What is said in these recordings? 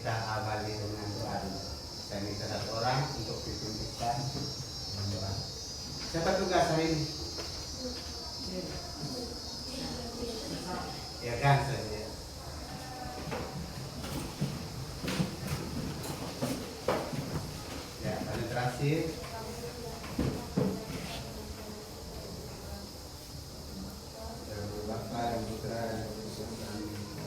kita awali dengan doa dulu. Saya minta satu orang untuk dipimpinkan dengan doa. Siapa tugas hari ini? Ya kan saja. Ya, penetrasi. Bapa dan Putra dan Roh Kudus. Amin.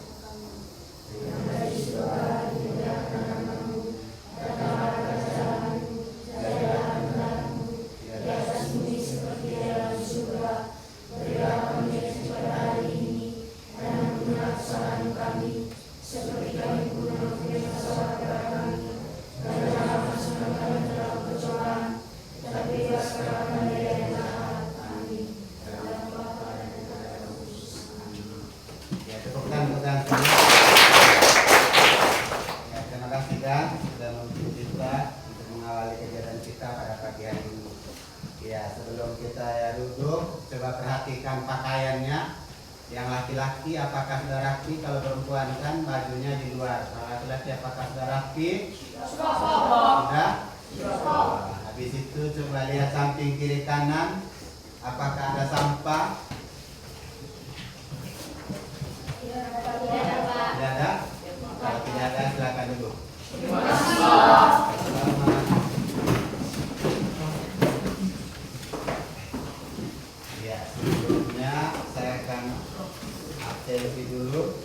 Laki-laki apakah sudah rapi? Kalau perempuan kan bajunya di luar. Kalau laki-laki apakah sudah rapi? Sudah? Habis itu coba lihat samping kiri kanan. Apakah ada sampah? Tidak ada? Kalau tidak ada silakan duduk. Ya, sebelumnya saya akan selfie dulu.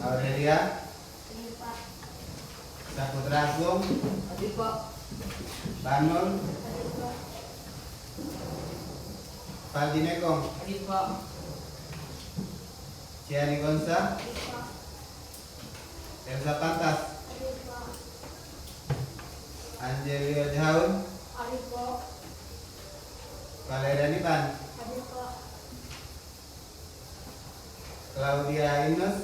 Aurelia, Saputra Agung, Banul, Faldinegong, Ciani Gonsa, Elsa Pantas, Angelio Jaun, Valeria Niban, Claudia Inus,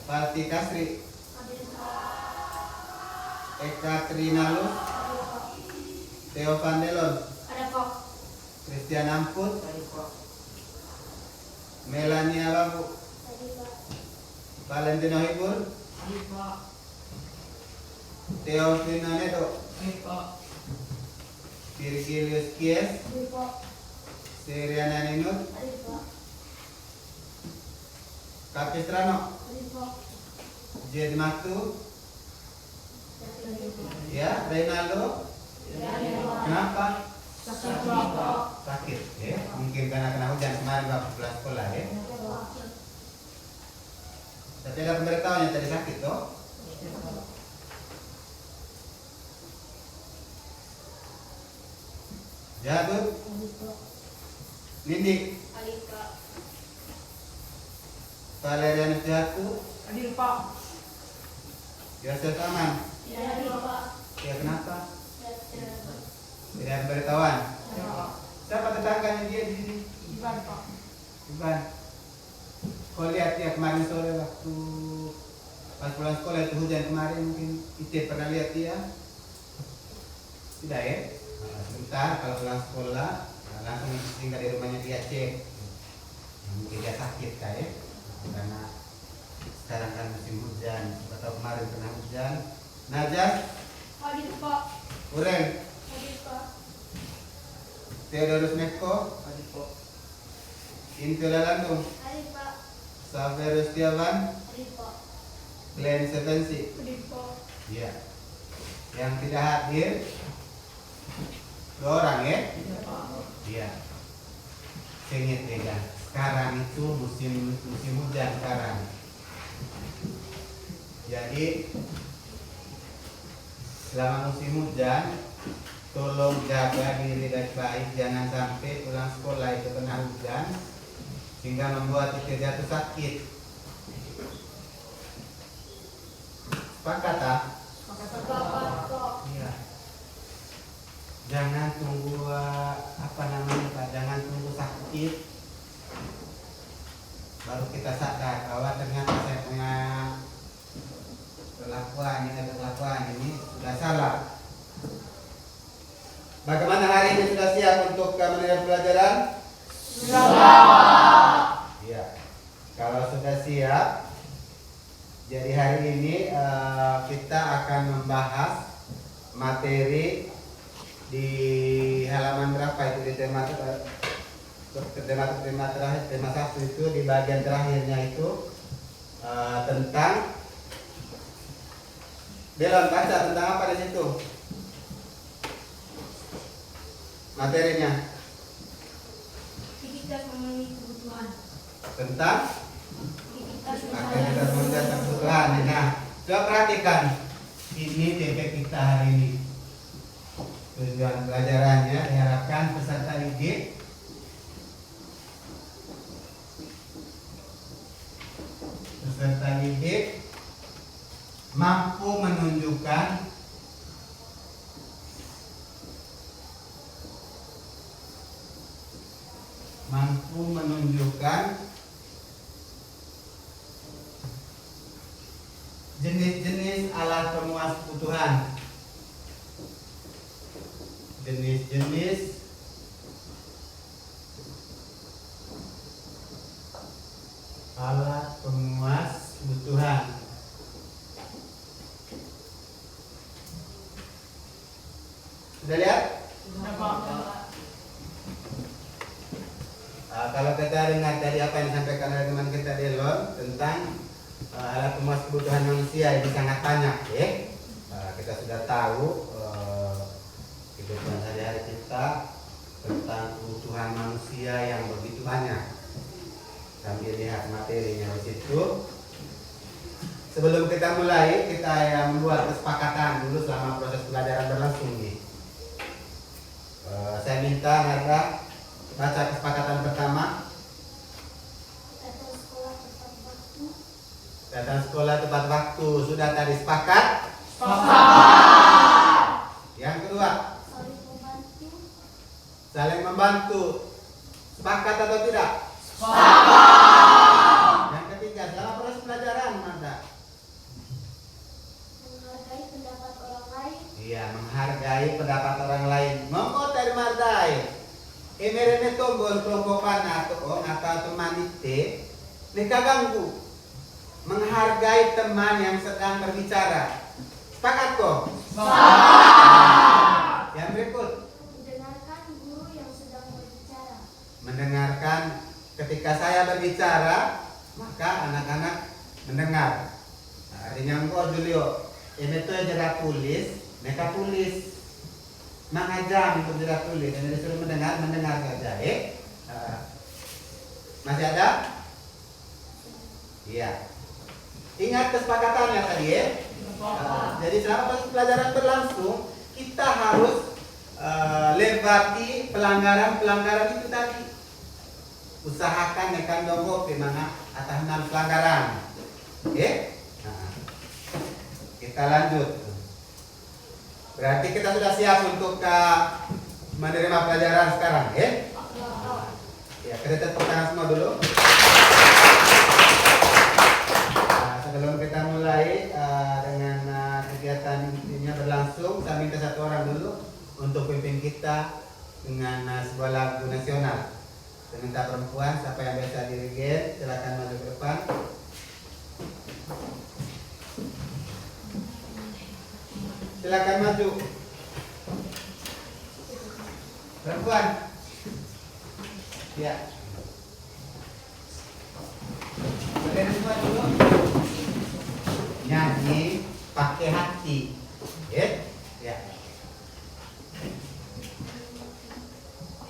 Parti Kasri, Eka Trinalus, Theo Vandelon, Christian Amput, Melania Babu, Valentino Hibur, Teofino Neto, Virgilius Kies, Siriana Ninut, Kapistrano, Jed Matu, ya, Reynaldo, kenapa? Sakit, ya, mungkin karena kena hujan kemarin waktu pulang sekolah, ya. Tapi ada pemberitahuannya tadi sakit, toh? Jatuh, Nindi, Valerian Jatuh, Yosef Aman, ya kenapa? Tidak ada pemberitahuan. Siapa tetangganya dia di sini? Iban. Kau lihat ya kemarin sore waktu pas pulang sekolah itu hujan kemarin, mungkin Ite pernah lihat dia? Tidak ya? Sebentar kalau pulang sekolah langsung tinggal di rumahnya dia cek. Mungkin dia sakit ya? Karena sekarang kan musim hujan atau kemarin pernah hujan. Najas? Hadir Pak. Uren? Hadir Pak. Theodorus Neko? Hadir Pak. Intiola Landung? Hadir Pak. Saverus Tiawan? Hadir Pak. Glenn Sevensi? Hadir Pak. Iya. Yang tidak hadir 2 orang ya? Iya. Saya ingat ya, sekarang itu musim hujan sekarang. Jadi selama musim hujan tolong jaga diri baik-baik, jangan sampai pulang sekolah itu kena hujan sehingga membuat kita jatuh sakit. Sepakat tak? Bapak Pak. Iya. Jangan tunggu jangan tunggu sakit baru kita sadar bahwa ternyata saya punya kelakuan ini sudah salah. untuk menerima pelajaran? Iya. Kalau sudah siap, jadi hari ini kita akan membahas materi di halaman berapa itu di tema terakhir, tema 1 itu di bagian terakhirnya itu tentang Delon, baca tentang apa di situ materinya, Aktivitas memenuhi kebutuhan. tentang aktivitas memenuhi kebutuhan. Nah, coba perhatikan ini TP kita hari ini. Tujuan pelajarannya diharapkan peserta didik mampu menunjukkan jenis-jenis alat pemuas kebutuhan. Jenis-jenis alat pemuas kebutuhan. Sudah lihat? Kalau kita dengar tadi apa yang disampaikan oleh teman kita Delon tentang alat pemuas kebutuhan manusia ini sangat banyak, ya. Kita sudah tahu kebutuhan sehari-hari kita tentang kebutuhan manusia yang begitu banyak. Sambil lihat materinya di situ. Sebelum kita mulai, kita membuat kesepakatan dulu selama proses pelajaran berlangsung nih. Saya minta Narda baca kesepakatan pertama. Datang sekolah tepat waktu. Sudah tadi sepakat? Yang kedua, saling membantu. Sepakat atau tidak? Yang ketiga, selama proses pelajaran, Narda, Menghargai pendapat orang lain. iya, menghargai pendapat orang lain. Monggo dari mardai. Emerene tombol kelompokan atau teman ite, nika ganggu. Menghargai teman yang sedang berbicara. Sepakat kok? Yang berikut, Mendengarkan guru yang sedang berbicara. mendengarkan. Ketika saya berbicara, maka anak-anak mendengar. Artinya engkau Julio, ini tuh jerat tulis, mereka tulis. Mengajam untuk jerat tulis, dan disuruh mendengar saja. Masih ada? Iya. Ingat kesepakatannya tadi, ya. Jadi selama proses pelajaran berlangsung, kita harus lewati pelanggaran-pelanggaran itu tadi. Usahakan nekan donggo di mana atas 6 pelanggaran. Oke? Kita lanjut. Berarti kita sudah siap untuk menerima pelajaran sekarang, ya? Ya, kita tepuk tangan semua dulu. Sebelum kita mulai dengan kegiatan ini berlangsung, saya minta satu orang dulu untuk pimpin kita dengan sebuah lagu nasional. Saya minta perempuan, siapa yang biasa dirigen, silakan maju ke depan. Silakan maju. Perempuan. Ya. Berdiri semua dulu. Nyanyi pakai hati. Ya. Ya.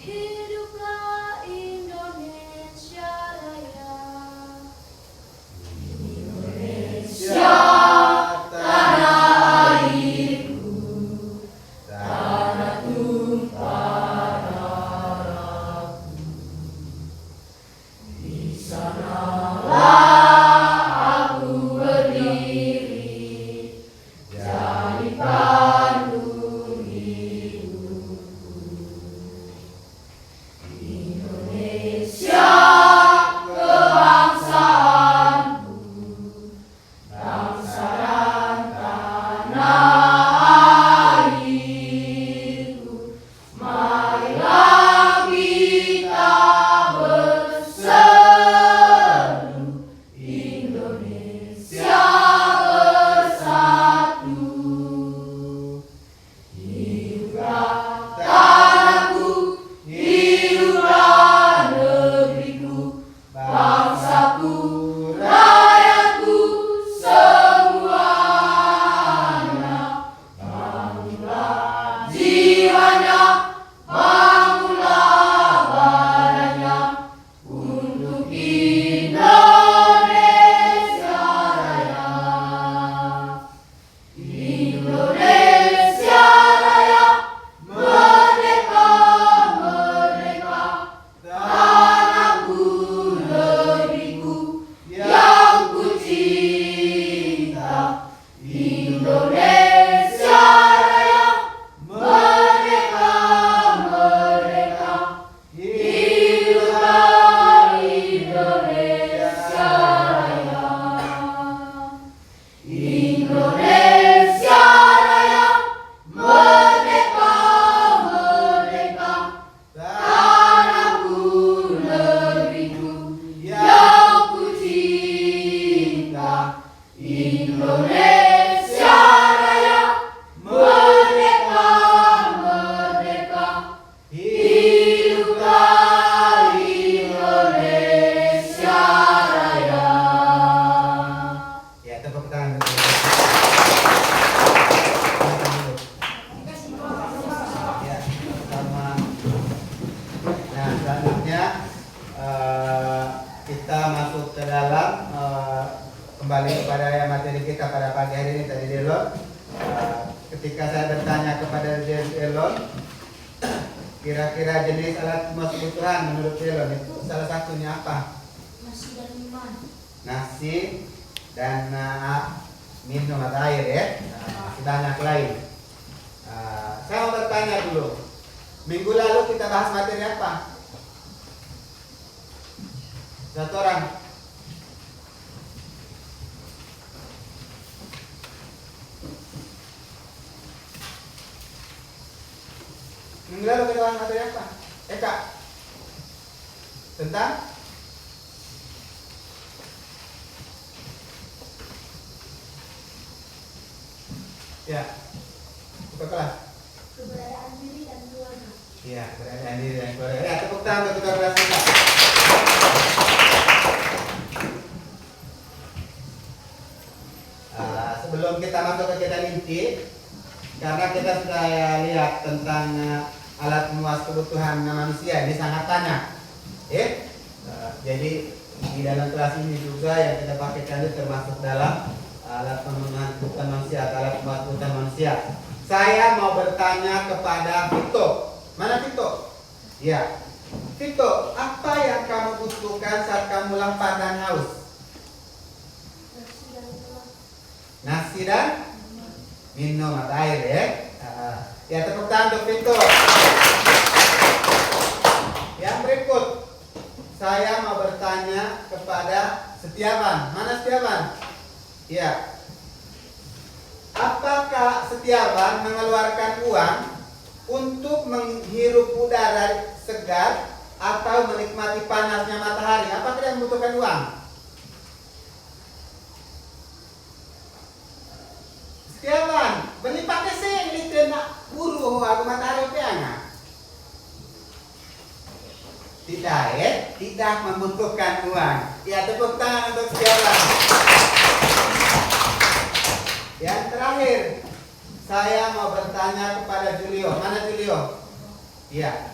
Hiduplah Indonesia Raya. Indonesia tanah airku, tanah tumpah darahku. Di sanalah aku berdiri, jadi pandu hidupku. matahari ini tadi Delon. Ketika saya bertanya kepada Delon, kira-kira jenis alat pemuas kebutuhan menurut Delon itu salah satunya apa? Nasi dan minuman. Nasi dan minum atau air ya. Masih banyak lain. Saya mau bertanya dulu. Minggu lalu kita bahas materi apa? Satu orang. Minggu lalu kita bahas materi apa? Eka. Tentang? Ya. Buka kelas. Keberadaan diri dan keluarga. Iya, keberadaan diri dan keluarga. Ya, tepuk tangan untuk kita kelas kita. Sebelum kita masuk ke kegiatan inti, karena kita sudah lihat tentang alat pemuas kebutuhan manusia, ini sangat banyak. Jadi di dalam kelas ini juga yang kita pakai itu termasuk dalam alat pemenuhan kebutuhan manusia atau alat pemuas kebutuhan manusia. Saya mau bertanya kepada Vito. Mana Vito? Ya, Vito, apa yang kamu butuhkan saat kamu lapar dan haus? Nasi dan minum atau air ya. Ya, tepuk tangan untuk Vito. Yang berikut, saya mau bertanya kepada Setiawan. Mana Setiawan? Ya. Apakah Setiawan mengeluarkan uang untuk menghirup udara segar atau menikmati panasnya matahari? Apakah dia membutuhkan uang? Setiawan, beli pakai sen di tenda buru aku matahari pianga. Tidak ya, tidak membutuhkan uang. Ya, tepuk tangan untuk Setiawan. Yang terakhir, saya mau bertanya kepada Julio. Mana Julio? Iya.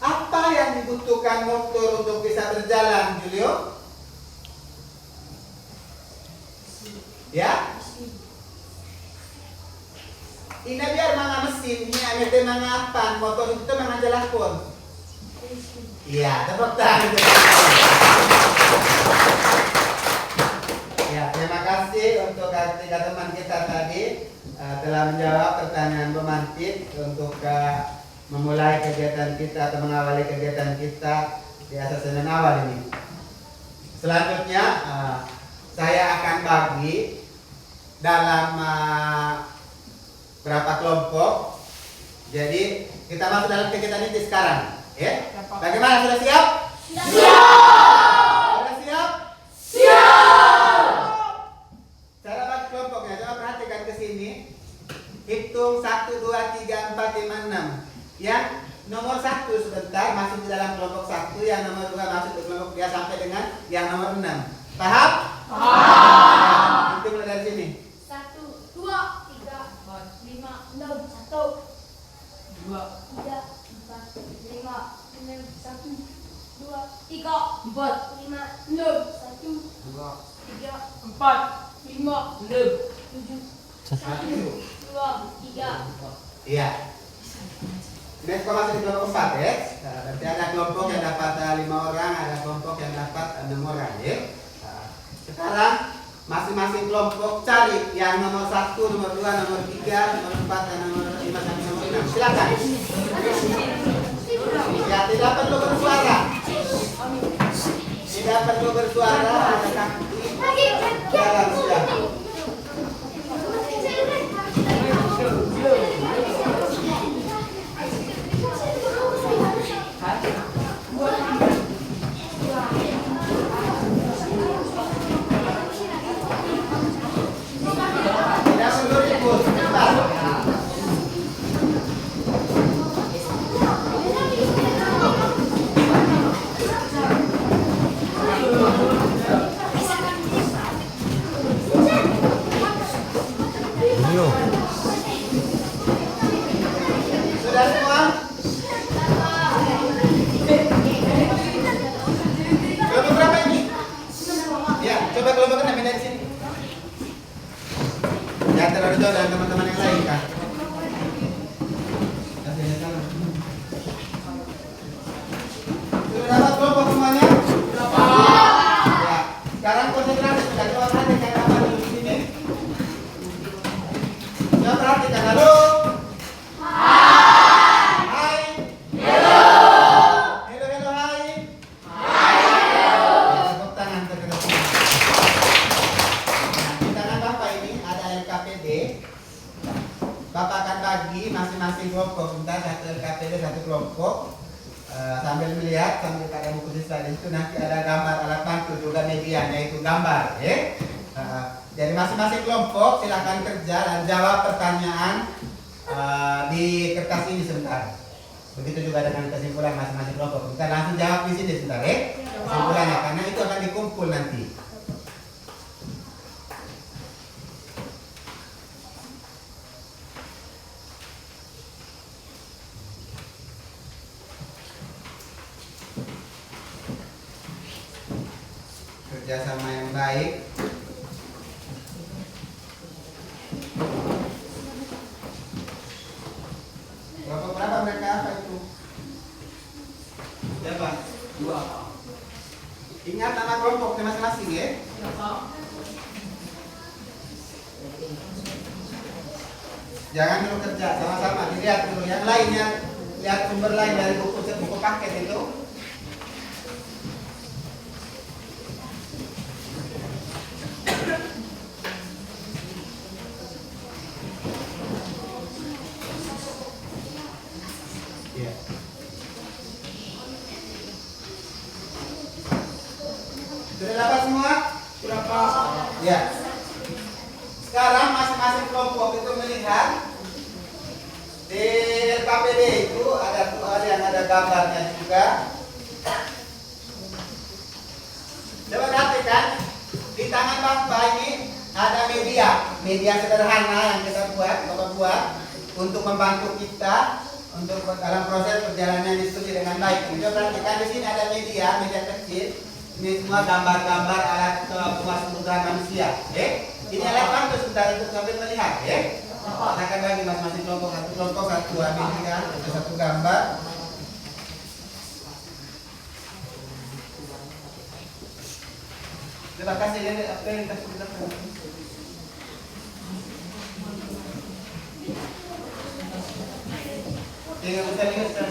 Apa yang dibutuhkan motor untuk bisa berjalan, Julio? Ya? Ini biar mana mesin, ini hanya mana apa? Motor itu mana jalan pun. Iya, tepuk tangan. Ya, terima kasih untuk ketiga teman kita tadi telah menjawab pertanyaan pemantik untuk memulai kegiatan kita atau mengawali kegiatan kita di asas Senin awal ini. Selanjutnya saya akan bagi dalam berapa kelompok. Jadi kita masuk dalam kegiatan ini sekarang. Ya? Bagaimana, sudah siap? Siap. Sudah siap? Siap. Cara bagi kelompoknya, coba perhatikan ke sini. Hitung 1, 2, 3, 4, 5, 6. Yang nomor 1 sebentar masuk di dalam kelompok 1, yang nomor 2 masuk di kelompok 3 sampai dengan yang nomor 6. Paham? Paham. Hitung dari sini. 1, 2, 3, 4, 5, 6, 1, 2, 3, 4, 5, 6, 1, 2, 3, 4, 5, 6, 1, 2, 3, 4, 5, 6, 7, 1, 2, 3. Iya. Ini sekolah masih di kelompok 4 ya. Berarti ada kelompok yang dapat 5 orang, ada kelompok yang dapat 6 orang ya. Sekarang masing-masing kelompok cari yang nomor 1, nomor 2, nomor 3, nomor 4, dan nomor 5 sampai nomor 6. Silakan. Ya, tidak perlu bersuara. Tidak perlu bersuara, ada kaki jalan sudah. Tidak perlu ribut, cepat. masing-masing kelompok. Sebentar, satu LKPD satu kelompok. Sambil melihat, sambil ada buku siswa di situ, nanti ada gambar alat bantu juga media, yaitu gambar. Jadi masing-masing kelompok silakan kerja dan jawab pertanyaan di kertas ini sebentar. Begitu juga dengan kesimpulan masing-masing kelompok. Kita langsung jawab di sini sebentar, kesimpulannya, karena itu akan dikumpul nanti. Kerjasama yang baik. Berapa mereka apa itu? Berapa? 2. Ingat nama kelompoknya masing-masing ya. Jangan dulu kerja sama-sama, dilihat dulu yang lainnya, lihat sumber lain dari buku paket itu. Sudah dapat semua? Sudah Pak. Ya. Sekarang masing-masing kelompok itu melihat di LKPD itu ada yang ada gambarnya juga. Coba perhatikan di tangan Bapak ini ada media sederhana yang kita buat untuk membantu kita untuk dalam proses perjalanan diskusi dengan baik. Coba perhatikan di sini ada media kecil. Ini semua gambar-gambar alat pemuas kebutuhan manusia. Ini alat bantu sebentar untuk sambil melihat. Saya akan bagi masing-masing kelompok satu media, satu gambar. Terima kasih apa yang kita lakukan. Oke, kita lihat.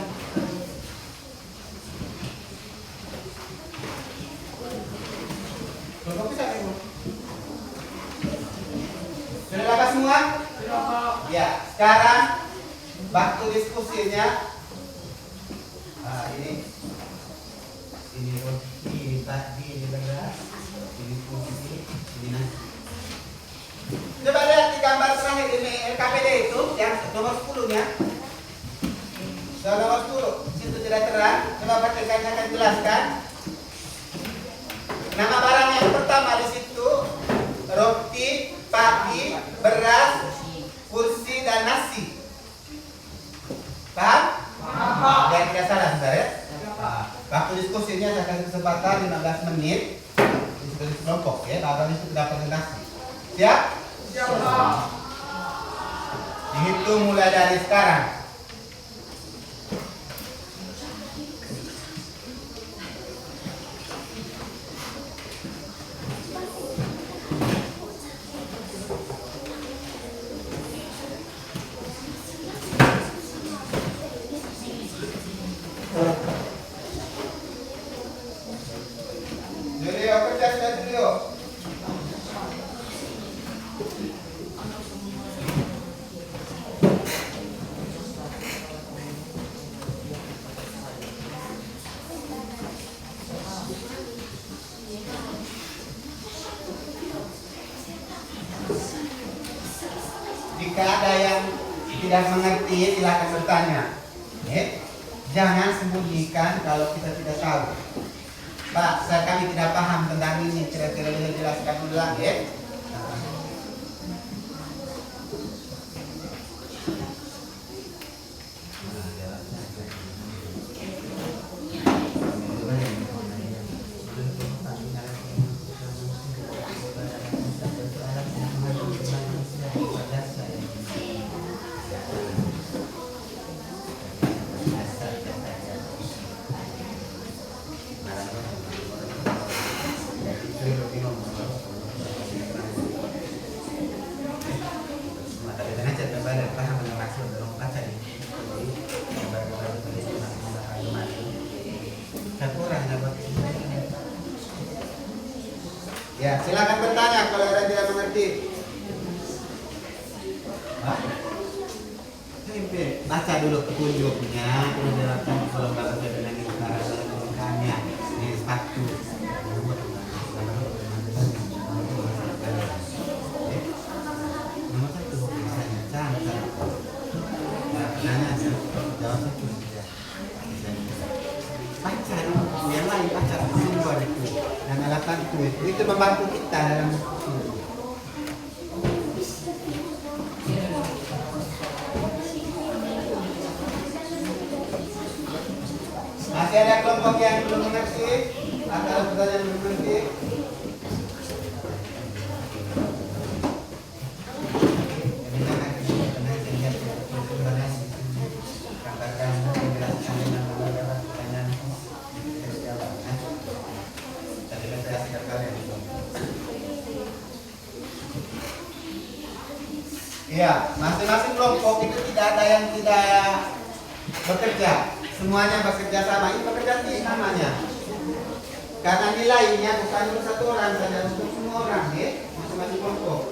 Sudah dapat semua? Ya, sekarang waktu diskusinya. Ini roti, ini tadi, ini beras, ini putih, ini nasi. Coba lihat di gambar terakhir ini LKPD itu yang nomor 10-nya. Nomor 10, situ tidak terang. Coba perhatikan, saya akan jelaskan. Nama barang yang pertama di situ roti, padi, beras, kursi dan nasi. Paham? Paham. Jangan tidak salah sebentar ya. Waktu diskusinya saya kasih kesempatan 15 menit diskusi kelompok ya. Baru itu sudah presentasi. Siap? Siap. Dihitung mulai dari sekarang. Jika ada yang tidak mengerti, silakan bertanya. Jangan sembunyikan kalau kita tidak tahu. Pak, kami tidak paham tentang ini. Kira-kira bisa jelaskan ulang ya. Ya, silakan bertanya kalau ada yang tidak mengerti. baca dulu petunjuknya, kemudian jelaskan kalau bahasa dengan ibaratnya ini satu. Nomor satu misalnya cantik. Nanya jawab satu saja. Baca dulu, yang lain baca sumber itu dan alasan itu membantu kita dalam masih ada kelompok yang belum mengerti atau pertanyaan belum mengerti? Iya, masing-masing kelompok itu tidak ada yang tidak bekerja. Semuanya bekerja sama. Ini bekerja tim namanya. Karena nilainya bukan untuk satu orang saja, untuk semua orang, ya, masing-masing kelompok.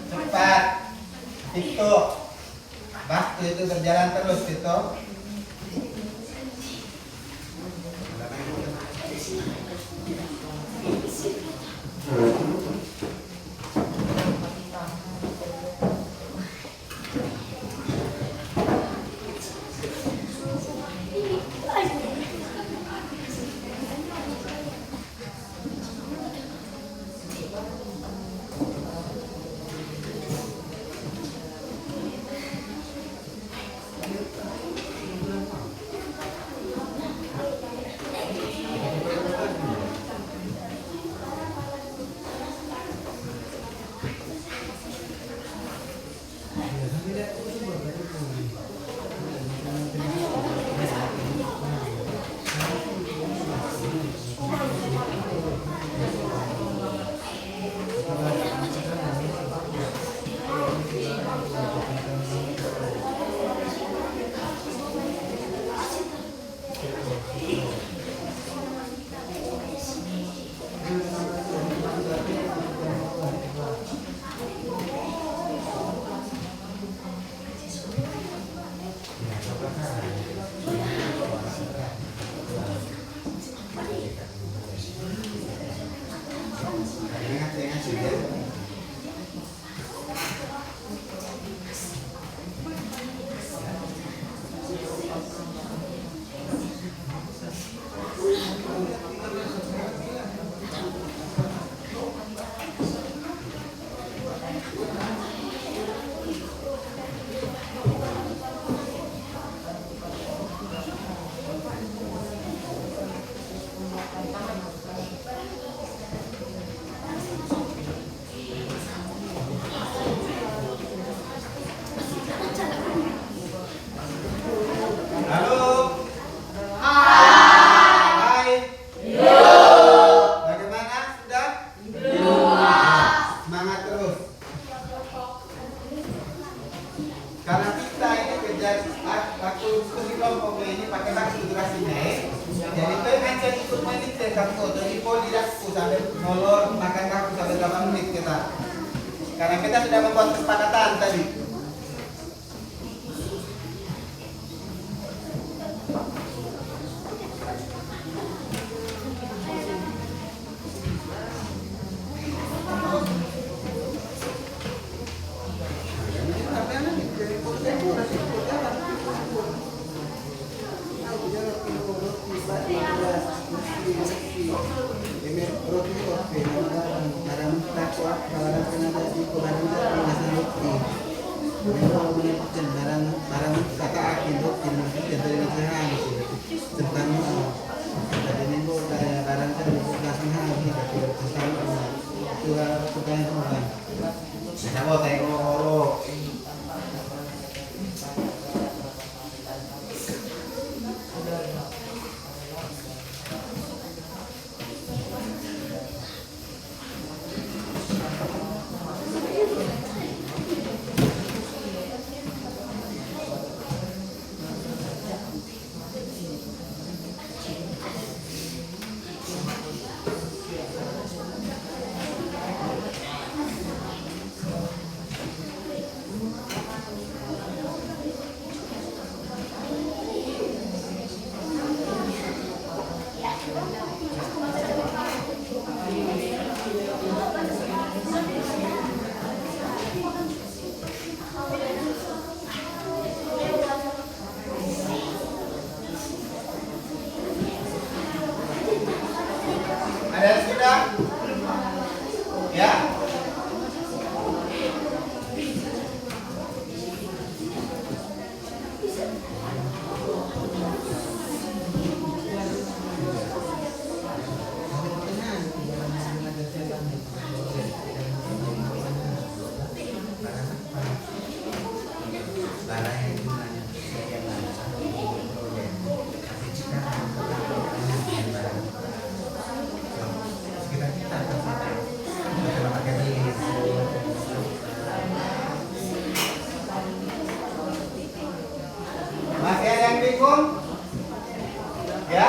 Cepat, itu, waktu itu berjalan terus itu. Karena kita sudah membuat kesepakatan tadi. tawaran Kanada di Kobaran dari Nasa Rukti. Kalau menyebutkan barang kata akin Rukti menyebutkan dari Nasa Hansi tentang tadi minggu dari barang kan di Nasa Hansi tapi bersama itu pertanyaan orang. Saya mau tengok. Ada yang sudah? Ya. Masih ada yang bingung? Ya?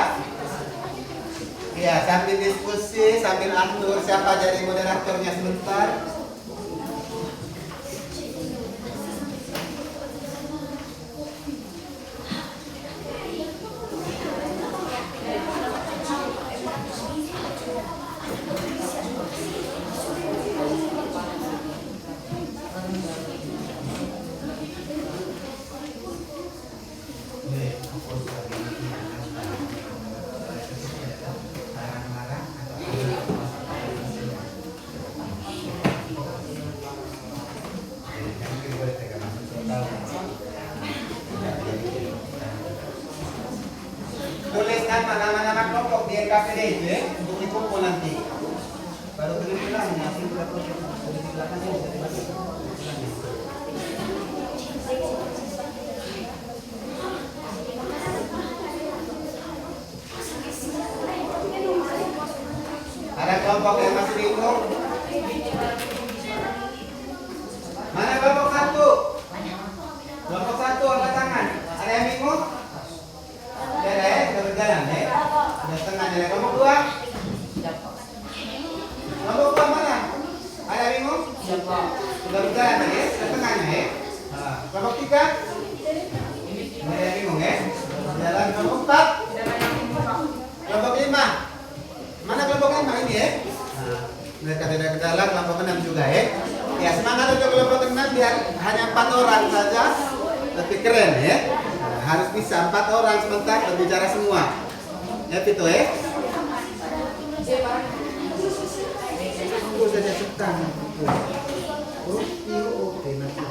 Ya, sambil diskusi, sambil atur siapa jadi moderatornya sebentar. Tuliskan nama-nama kelompok di NKPD itu ya, untuk dikumpul nanti. Baru tulis bilang, nanti kita tulis di belakangnya bisa dibaca. Ada kelompok yang masih bingung? Mana kelompok satu? Kelompok satu angkat tangan. Ada yang bingung? Ada ya, sudah berjalan ya. Sudah setengahnya. Kelompok dua? Kelompok dua mana? Ada yang bingung? Sudah berjalan ya, sudah setengahnya ya. Kelompok tiga? Ada yang bingung ya? Berjalan. Kelompok empat? Kelompok lima? Mana kelompok 5 ini ya? Nah, mereka tidak ke dalam, kelompok 6 juga ya. Ya, semangat untuk kelompok 6 biar hanya 4 orang saja. Lebih keren ya. Nah, harus bisa 4 orang sebentar berbicara semua. Ya, itu ya. Aku saja suka. Oke, nanti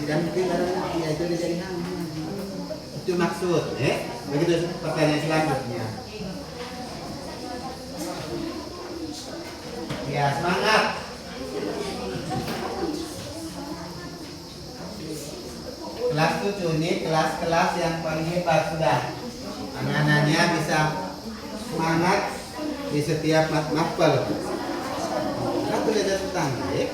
tidak mungkin ya itu jadi itu maksud ya. Begitu pertanyaan selanjutnya. Ya, semangat. Kelas 7 ini kelas-kelas yang paling hebat sudah. Anak-anaknya bisa semangat di setiap mapel. Aku lihat tentang ya.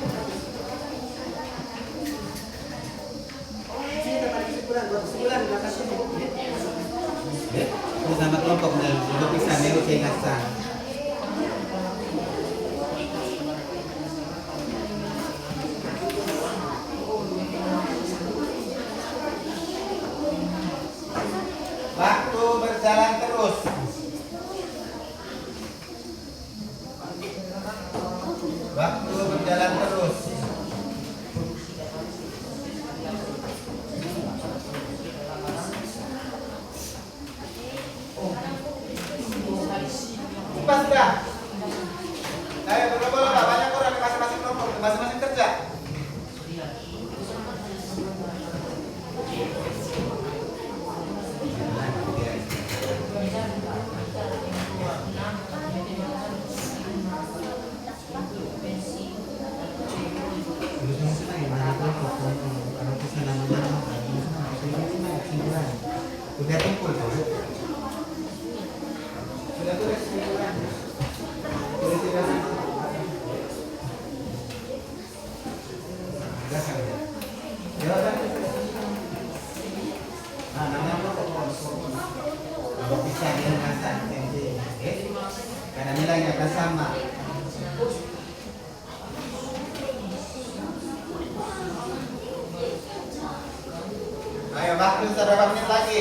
Sebulan belakang ya. Bersama kelompok untuk bisa nego keingatan. Waktu berjalan terus. satu senti, oke? Karena nilainya akan sama. Ayo, waktu berapa menit lagi?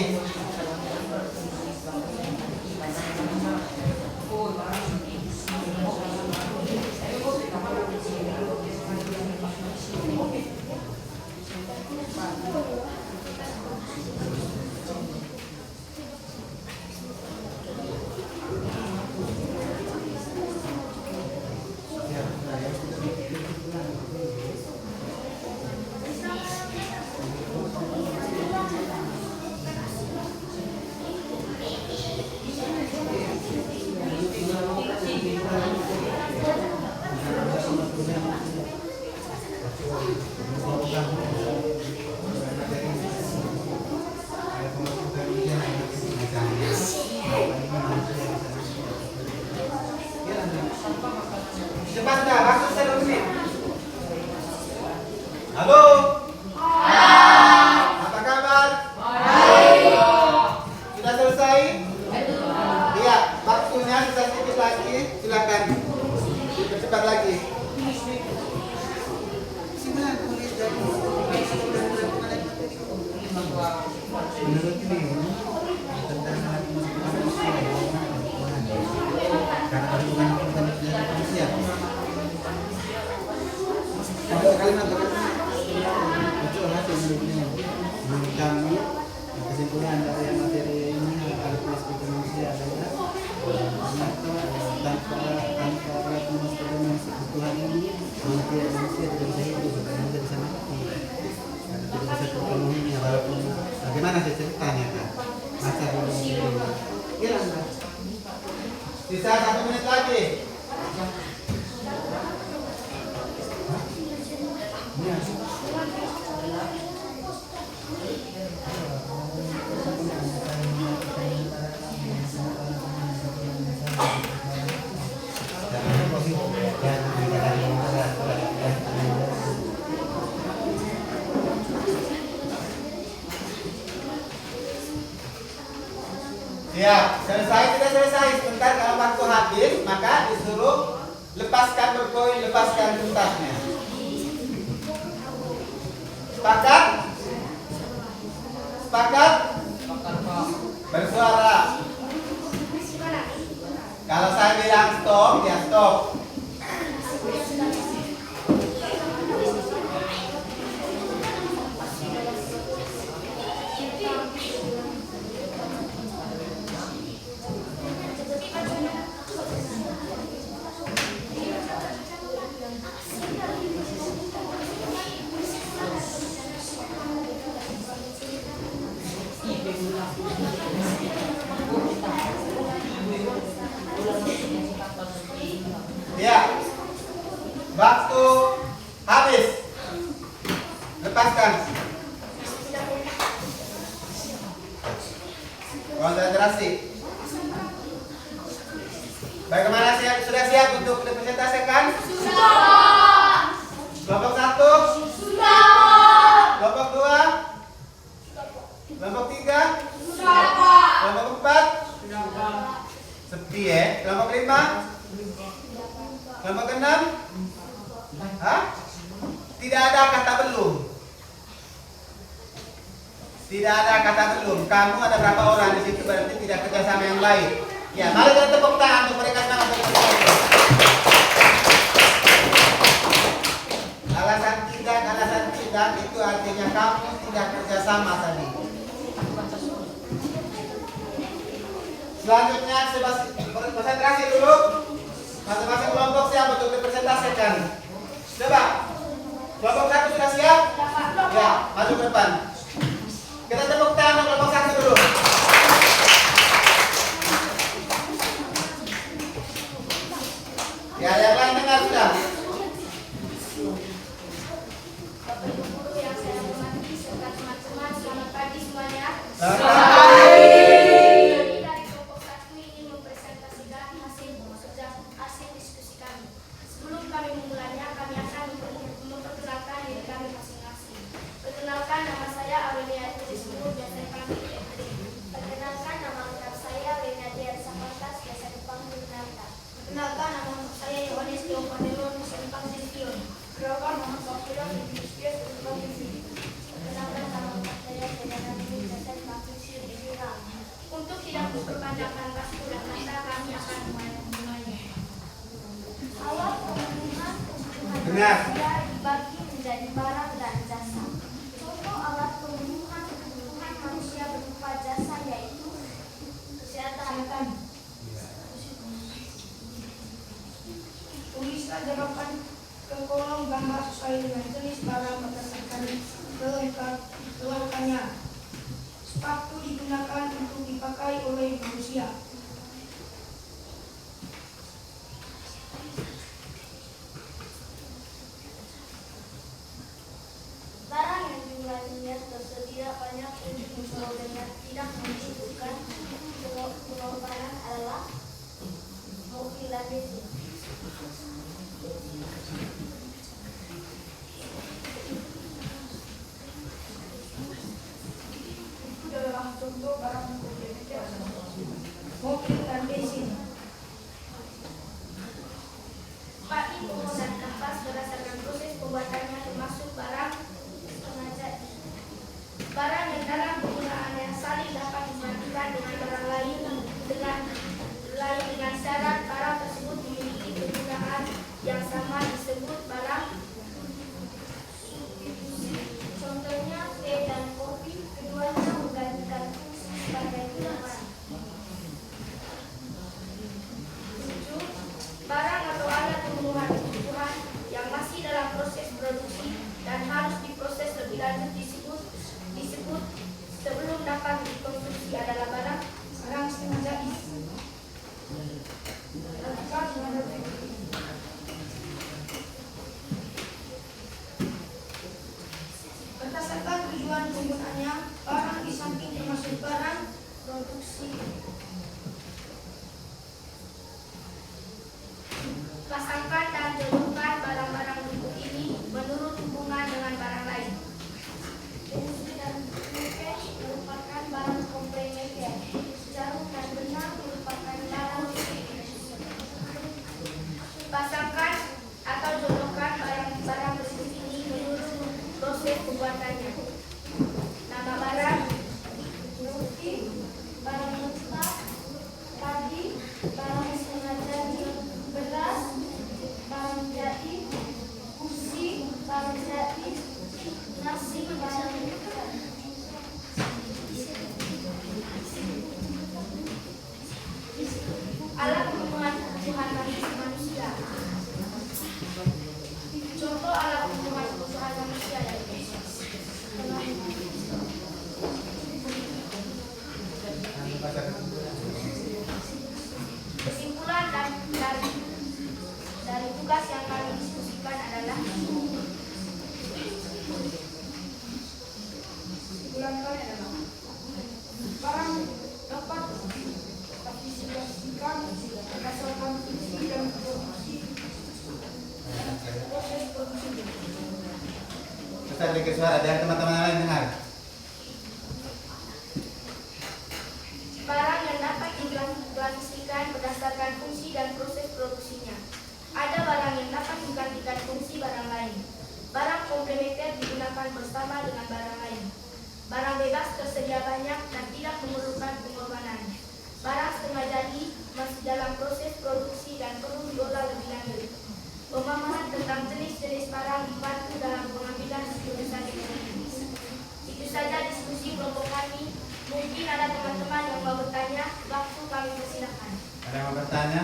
Cepat dah, waktu 1 menit. Halo. Apa kabar? Sudah selesai? Iya, waktunya sisa sedikit lagi. Silakan. Cepat lagi. Menurut Leo, tentang manusia karena hubungan manusia. Ada kalimat itu hasil menurut kami kesimpulan dari materi ini karakteristik manusia adalah tanpa alat manusia Tuhan ini manusia tidak bisa hidup, manusia bisa mati karena tidak bisa terpenuhinya. Walaupun bagaimana sih ceritanya kan masa dulu hilang kan. Sisa 1 menit lagi. Ya, selesai tidak selesai. Sebentar, kalau waktu habis maka disuruh lepaskan berkoin, lepaskan tuntasnya. Sepakat? Sepakat? Bersuara. Kalau saya bilang stop, ya stop. Ya, waktu habis. Lepaskan. Konsentrasi. Bagaimana sudah siap untuk dipresentasikan? Sudah. Kelompok 1? Sudah. Kelompok 2? Kelompok 3? Sudah, Pak. Kelompok 4? Sudah, Pak. Sepi ya. Kelompok 5? Kelompok 6? Hah? Tidak ada kata belum. Tidak ada kata belum. Kamu ada berapa orang di situ, berarti tidak kerja sama yang baik. Ya, mari kita tepuk tangan untuk mereka semangat. Alasan tidak itu artinya kamu tidak kerja sama tadi. Selanjutnya konsentrasi dulu. Masing-masing kelompok siap untuk dipresentasikan. Coba. Kelompok 1 sudah siap? Ya, maju ke depan. Kita tepuk tangan kelompok 1 dulu. Ya, yang lain dengar sudah. Bapak Ibu guru yang saya hormati serta teman-teman, selamat pagi semuanya. Selamat pagi. Kami dari kelompok 1 ingin mempresentasikan hasil diskusi kami. Sebelum kami memulainya, kami akan memperkenalkan diri kami masing-masing. Perkenalkan, nama saya Aurelia Tulis Mulu, biasa dipanggil memandangkan kasku dan masa kami akan mulainya. Awal pemenuhan kebutuhan manusia dibagi menjadi barang dan jasa. Contoh alat pemenuhan kebutuhan manusia berupa jasa yaitu kesehatan. Tulislah jawaban ke kolom gambar sesuai dengan jenis barang berdasarkan kelengkapannya. Sepatu digunakan untuk dipakai oleh manusia. Barang yang jumlahnya tersedia banyak untuk memperolehnya tidak membutuhkan pengorbanan adalah mobil dan mesin. Itu adalah contoh barang komplementer mobil dan mesin. Sepatu umum dan kanvas berdasarkan proses pembuatannya termasuk barang setengah jadi. Barang yang dalam penggunaannya saling dapat digantikan dengan barang lain dengan syarat barang tersebut memiliki penggunaan yang sama disebut barang substitusi. Contohnya teh dan kopi, keduanya menggantikan fungsi sebagai minuman. 7. Barang atau alat pemenuhan kebutuhan yang masih dalam proses produksi dan harus diproses lebih lanjut disebut sebelum dapat dikonsumsi adalah barang Setengah jadi. Berdasarkan tujuan penggunaannya, barang di samping termasuk barang produksi. Pasangkan dan jodohkan barang-barang bentuk ini menurut hubungan dengan barang lain. Pensil dan pulpen merupakan barang komplementer. Jarum dan benang merupakan barang. Pasangkan atau jodohkan barang-barang bentuk ini menurut proses pembuatannya. Nama barang: roti, barang mentah, tadi, barang setengah jadi, beras, barang jadi, kursi, barang jadi, nasi, barang alat pemenuhan kebutuhan manusia. Contoh alat pemenuhan kebutuhan manusia yaitu kesimpulan dan dari tugas yang kami diskusikan adalah Barang dapat diaplikasikan berdasarkan fungsi dan produksi proses produksi. Ustaz bikin suara biar teman-teman lain dengar. barang yang dapat diklasifikasikan berdasarkan fungsi dan proses produksinya. Ada barang yang dapat menggantikan fungsi barang lain. Barang komplementer digunakan bersama dengan barang lain. Barang bebas tersedia banyak dan tidak memerlukan pengorbanan. Barang setengah jadi masih dalam proses produksi dan perlu diolah lebih lanjut. Pemahaman tentang jenis-jenis barang dibantu dalam pengambilan keputusan ekonomi. Itu saja diskusi kelompok kami. Mungkin ada teman-teman yang mau bertanya, waktu kami persilakan. Ada yang mau bertanya?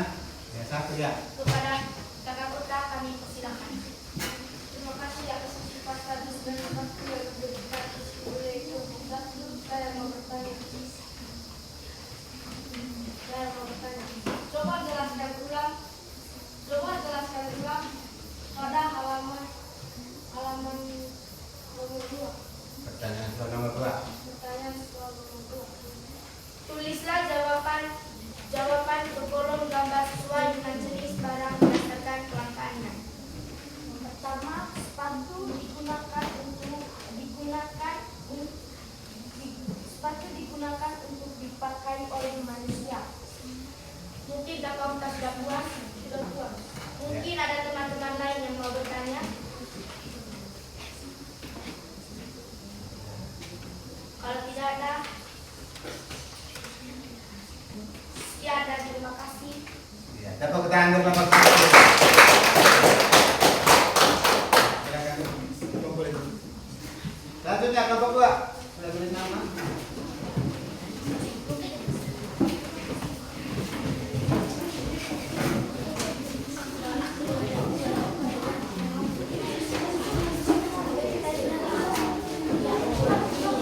Ya, satu ya. Kepada kakak kota kami persilakan. Terima kasih atas kesempatan dan waktu yang diberikan oleh kelompok satu. Saya mau bertanya. Coba jelaskan ulang pada halaman nomor 2. Pertanyaan soal nomor 2. Pertanyaan soal nomor 2. Tulislah jawaban ke kolom gambar sesuai dengan jenis barang berdasarkan kelangkaannya. Pertama, sepatu digunakan untuk dipakai oleh manusia. Mungkin kakak udah sudah puas, sudah puas. Mungkin ada teman-teman lain yang mau bertanya. Kalau tidak ada, Tepuk tangan untuk Bapak. Silakan kumpul. Selanjutnya kelompok 2. Sudah tulis nama.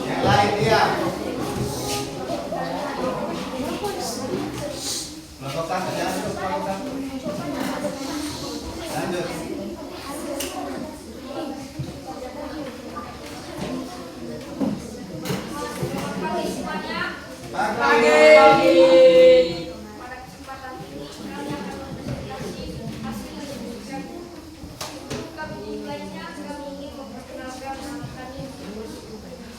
Yang lain dia. Kelompok 1 jangan terus kelompok 1. Lanjut. Pagi semuanya. Pagi. Pada kesempatan ini kami akan mempresentasi hasil pendidikan. Kami lainnya kami ingin memperkenalkan nama kami.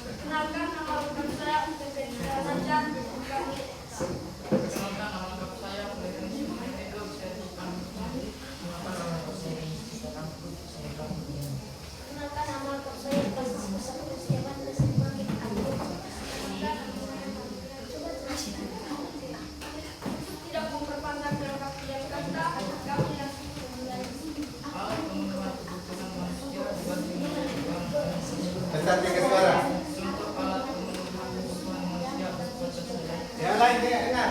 Perkenalkan nama lengkap saya Febri Rajan. Kami Perkenalkan nama lengkap saya Kasus Besar Persiapan dan Semakin Aktif. Tidak memperpanjang dalam waktu yang kata, kami langsung memulai. Pesan tiga suara. Yang lain tidak dengar.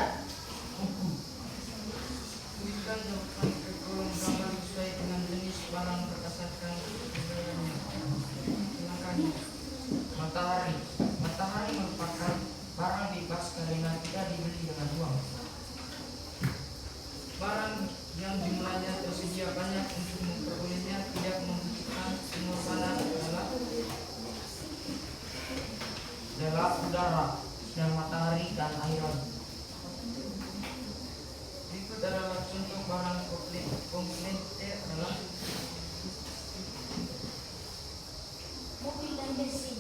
Matahari. Matahari merupakan barang bebas karena tidak dibeli dengan uang. Barang yang jumlahnya tersedia banyak untuk memperolehnya tidak membutuhkan pengorbanan dalam udara, dan matahari dan airan. Berikut adalah contoh barang komplementer adalah Mobil dan bensin.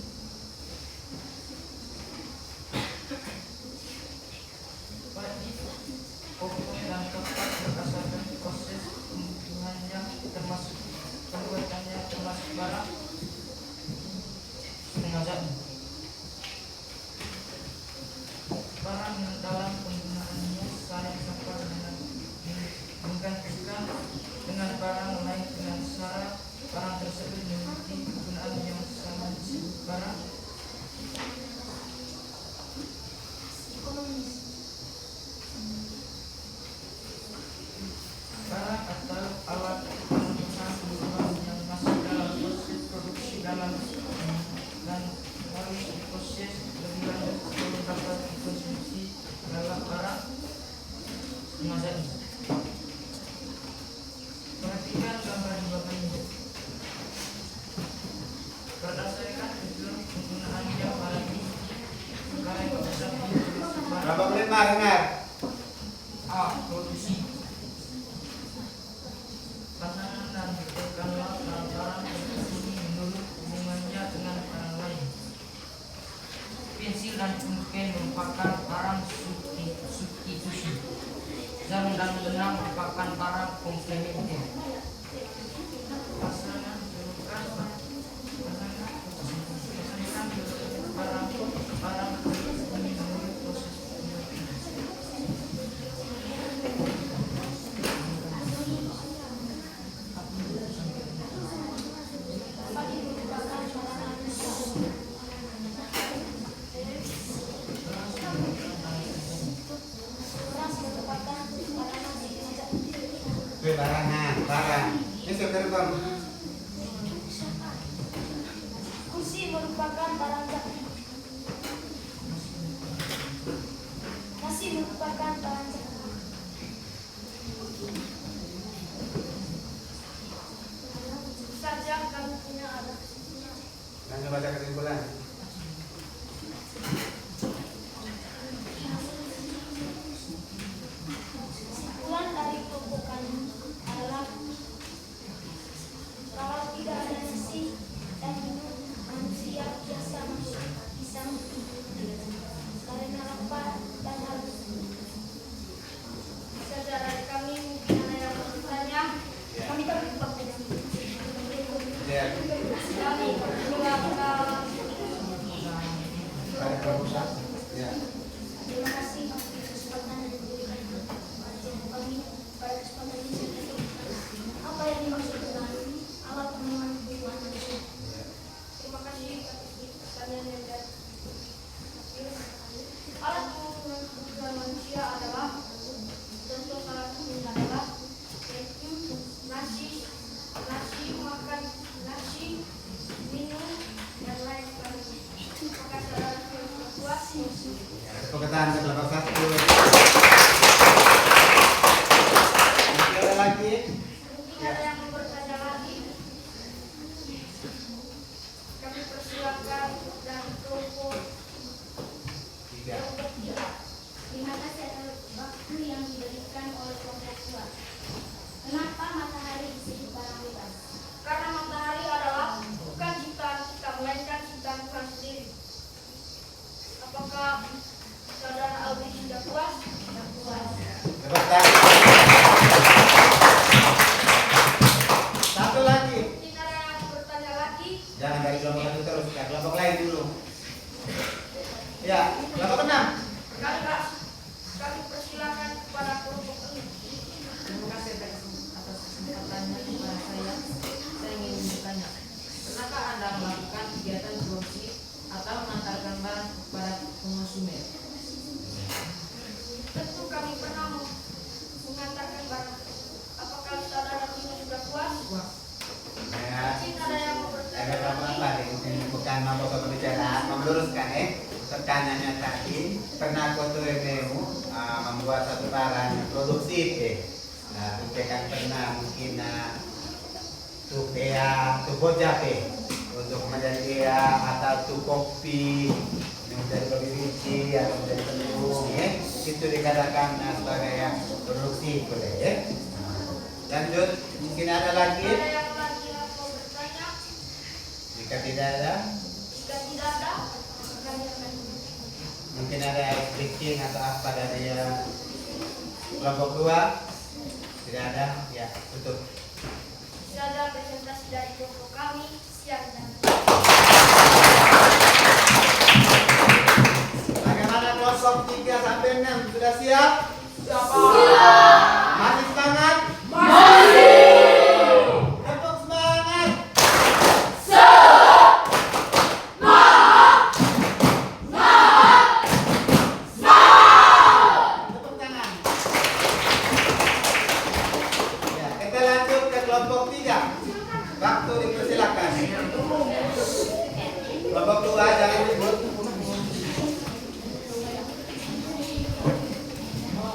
wajib pokok dan tepat berdasarkan proses pembuatannya termasuk barang setengah jadi. Barang yang dalam penggunaannya saling sempur dengan menggantikan dengan barang lain dengan syarat barang tersebut memiliki penggunaan yang sama disebut barang Ekonomis. barang atau alat pengukuran kebutuhan yang masih dalam proses produksi dan harus diproses lebih lanjut sebelum dapat dikonsumsi adalah barang setengah jadi. Perhatikan gambar di bawah ini. Berdasarkan tujuan penggunaannya apalagi kalian bisa menginstruksi Berapa menit Mas dengar? A. Produksi. Pasangan dan ditekanlah barang tersebut menurut hubungannya dengan barang lain. Pensil dan pulpen merupakan barang substitusi. Jam dan benang merupakan barang komplementer. Pasangan merupakan barang menurut proses Padi merupakan makanan nusantara. Beras merupakan makanan Indonesia. Barang. Ini sudah terbang. Kursi merupakan barang jati. Nasi merupakan barang jati. Saja kami punya ada kesimpulan. Lanjut baca kesimpulan. Kesimpulan dari kelompok kami adalah kalau tidak ada nasi dan minum, manusia biasa masih bisa mati karena lapar dan haus. Saja dari kami mungkin ada yang bertanya. Kami tak lupa. Ya. Kami mengucapkan waktu yang diberikan oleh kelompok dua. Kenapa matahari disebut barang bebas? Karena matahari adalah bukan ciptaan kita, melainkan ciptaan Tuhan sendiri. Apakah saudara Albi sudah puas? Tidak puas. Tepuk tangan. Satu lagi. Mungkin ada yang bertanya lagi? Jangan dari kelompok itu terus, ke kelompok lain dulu. Ya, kelompok 6. Kami persilakan kepada kelompok ini. Terima kasih atas kesempatannya kepada saya. Saya ingin bertanya, pernahkah Anda melakukan kegiatan dropship atau mengantarkan barang kepada konsumen? Tentu kami pernah mengantarkan barang. Apakah saudara ini sudah puas? Wah, Ya, Mungkin ada yang mau ada bertanya kelompok lagi? apa ini? Bukan mampu pembicaraan, meluruskan pertanyaannya tadi. Pernah Koto Emeu membuat satu barang produksi Nah, itu kan pernah mungkin tuh bojape untuk menjadi atau tuh kopi menjadi pembibici atau menjadi pendukung itu dikatakan sebagai produksi boleh ya. Lanjut, mungkin ada lagi. Ada yang lagi yang mau bertanya? Jika tidak ada, Jika tidak ada, kami akan mungkin ada speaking atau apa dari kelompok 2. Tidak ada, ya tutup. Tidak ada presentasi dari kelompok kami. Siap dan Bagaimana kelompok 3 sampai 6 sudah siap? siapa? Masih semangat? Masih. Tepuk semangat. Tepuk tangan. Ya, kita lanjut ke kelompok 3. Waktu dipersilakan. Kelompok 2 jangan ribut.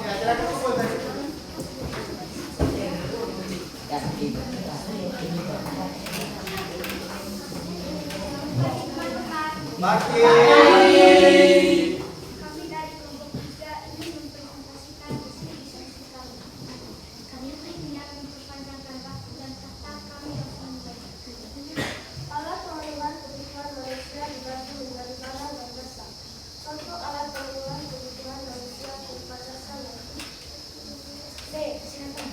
Ya, silakan kumpul tadi. Baki. Kami dari kelompok 3 ingin mempresentasikan visi kami. Kami tidak memperpanjangkan waktu dan kata kami akan membaca. Alat pengurangan kebutuhan manusia dibantu dengan barang dan jasa. Contoh alat pengurangan kebutuhan manusia berupa jasa yaitu B. Kesehatan.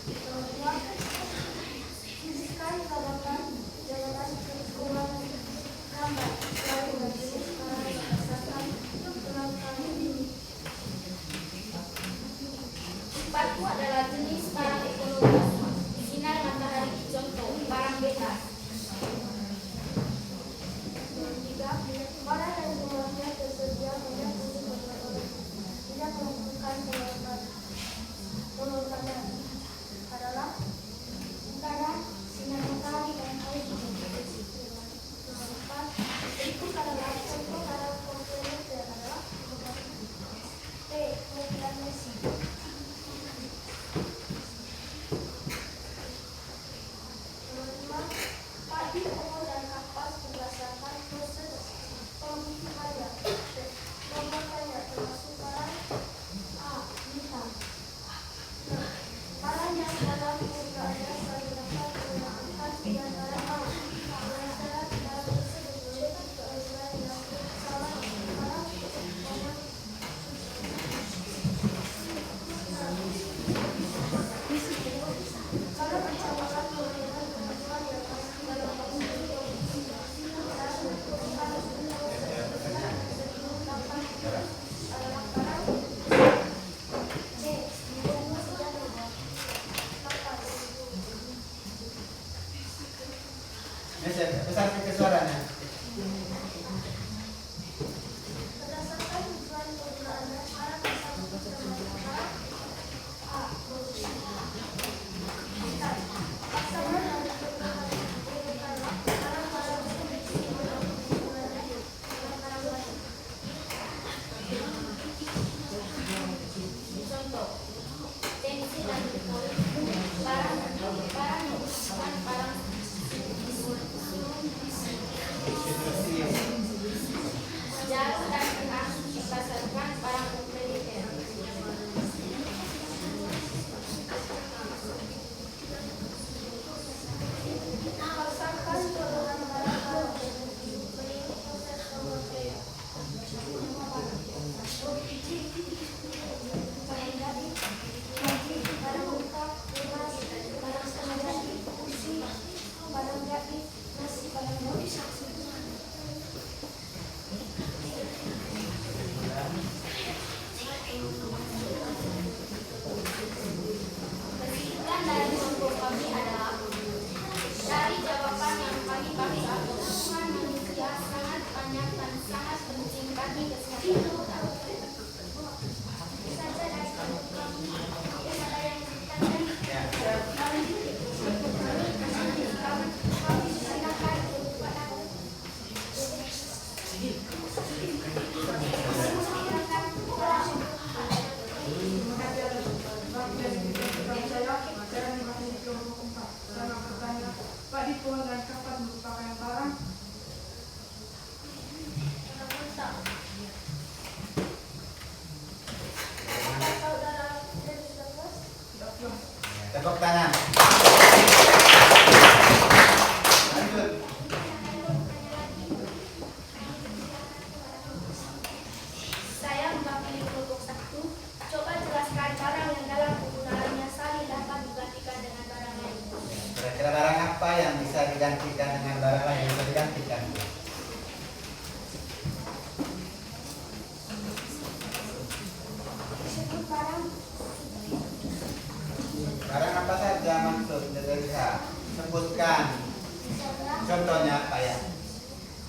Kedua, fisikal jabatan keuangan gambar selalu dan jenis barang berdasarkan penangkapan ini. Batu adalah jenis barang ekonomi. Sinar matahari contoh barang bebas. Tiga, barang yang jumlahnya tersedia banyak untuk banyak orang. Tidak membutuhkan penolakan adalah udara, sinar matahari dan air diproduksi. Empat, berikut adalah contoh barang komplementer adalah T. Mobil mesin. Tepuk tangan. Lanjut. Saya mewakili kelompok 1. Coba jelaskan barang yang dalam penggunaannya sehari dapat digantikan dengan barang lain. Kira-kira barang apa yang bisa digantikan dengan barang lain yang bisa digantikan? Sebut barang Barang apa saja maksud dari bisa sebutkan. misalnya Contohnya apa ya?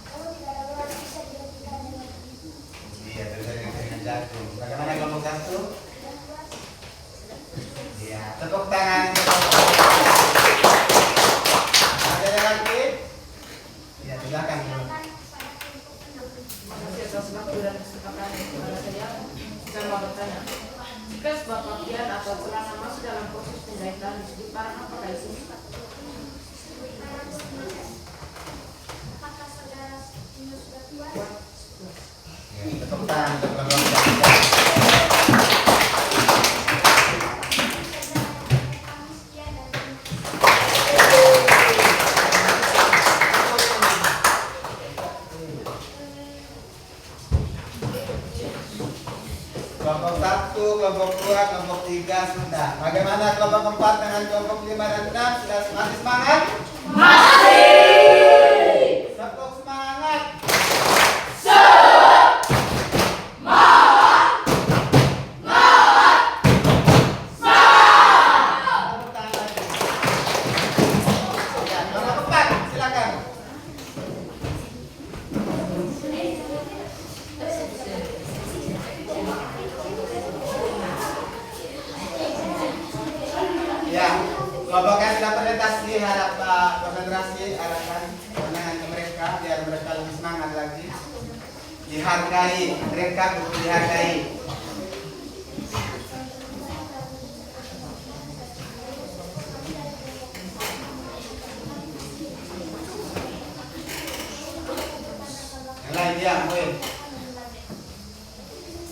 kalau tidak ada barang bisa digantikan dengan Iya, bisa digantikan dengan jagung. Bagaimana kelompok 1? Iya, tepuk tangan. Ada lagi? Iya, silakan. silakan pada kelompok 6. Masih atas waktu dan kesempatan kepada saya mau bertanya. Jika sebuah pakaian atau celana masuk dalam proses penjahitan disebut barang apa guys? Apakah saudara ini sudah kuat? Ya, tepuk tangan untuk kelompok 3. Kami sekian dan terima kasih. Kelompok 1, kelompok 2, kelompok 3 sudah. Bagaimana kelompok 4 dengan kelompok 5 dan 6? Sudah masih semangat? Masih. Tepuk semangat. Tepuk tangan lagi. Ya, kelompok 4, silakan. Ya, kelompok yang sudah presentasi harap konsentrasi arahkan pandangan ke mereka biar mereka lebih semangat lagi. Dihargai, mereka butuh dihargai. Yang lain dia, Win.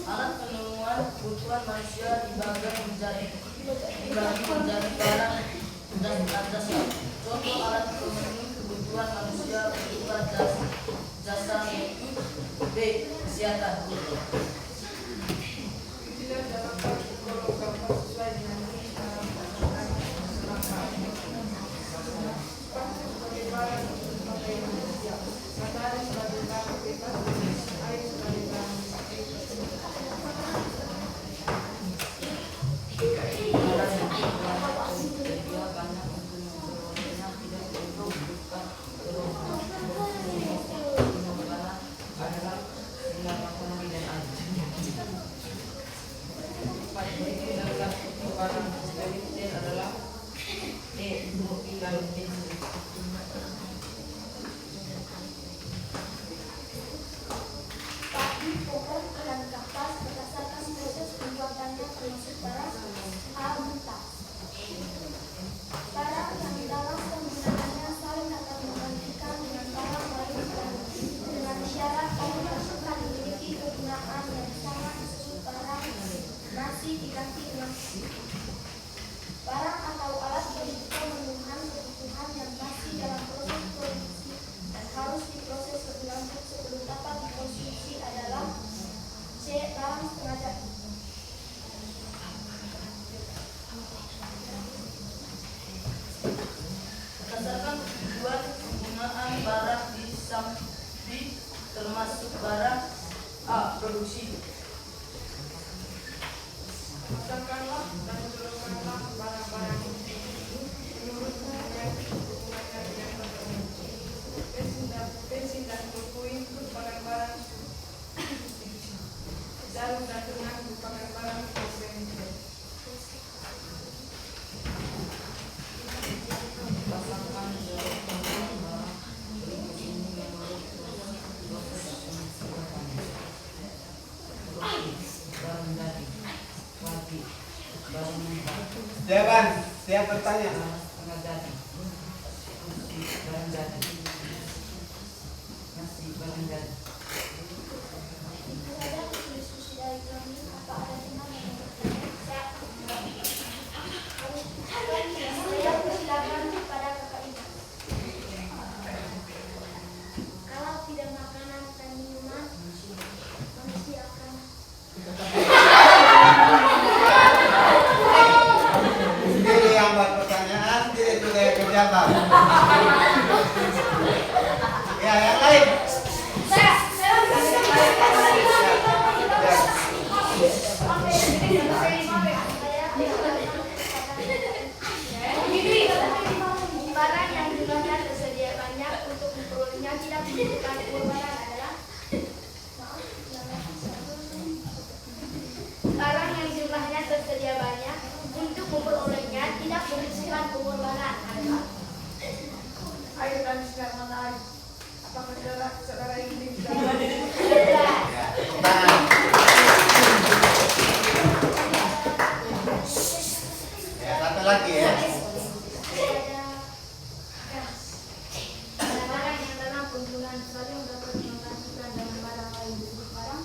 Alat penemuan kebutuhan manusia dibagi menjadi barang dan jasa. Contoh alat pemenuhi kebutuhan manusia berupa jasa yaitu B. Kesehatan. Bila dalam golongan sesuai dengan sebagai barang dipakai manusia, matahari sebagai barang bebas, air sebagai barang Padi, pohon, dan kapas berdasarkan proses pembuatannya termasuk barang A. Mentah. Barang yang dalam penggunaannya saling akan menggantikan dengan barang lain dengan syarat dimasukkan memiliki kegunaan yang sama disebut barang masih diganti dengan barang atau alat pemenuhan kebutuhan yang masih dalam proses produksi dan harus diproses lebih lanjut sebelum dapat dikonsumsi adalah C. Barang setengah jadi. Berdasarkan tujuan penggunaan barang di samping termasuk barang A. Produksi. Katakanlah dan golongkanlah barang-barang ini menurut hubungannya dengan tertentu. Bensin dan buku itu merupakan barang substitusi. Jarum dan benang merupakan barang komplementer. Pasangan jarum dan benang berikut ini menurut proses barang dari wajib barang mentah. Jawaban, siap bertanya. Setengah jadi barang jadi masih barang jadi. Itu saja diskusi dari kami. Apa ada teman yang bertanya? Saya akan menjawab. dipikul olehnya tidak berisiko pengorbanan adalah Ayo kami sekarang menarik. Apakah saudara ini bisa Ya, tepuk tangan. Ya, satu lagi ya. barang yang dalam penggunaan saling dapat menggantikan dengan barang lain berupa barang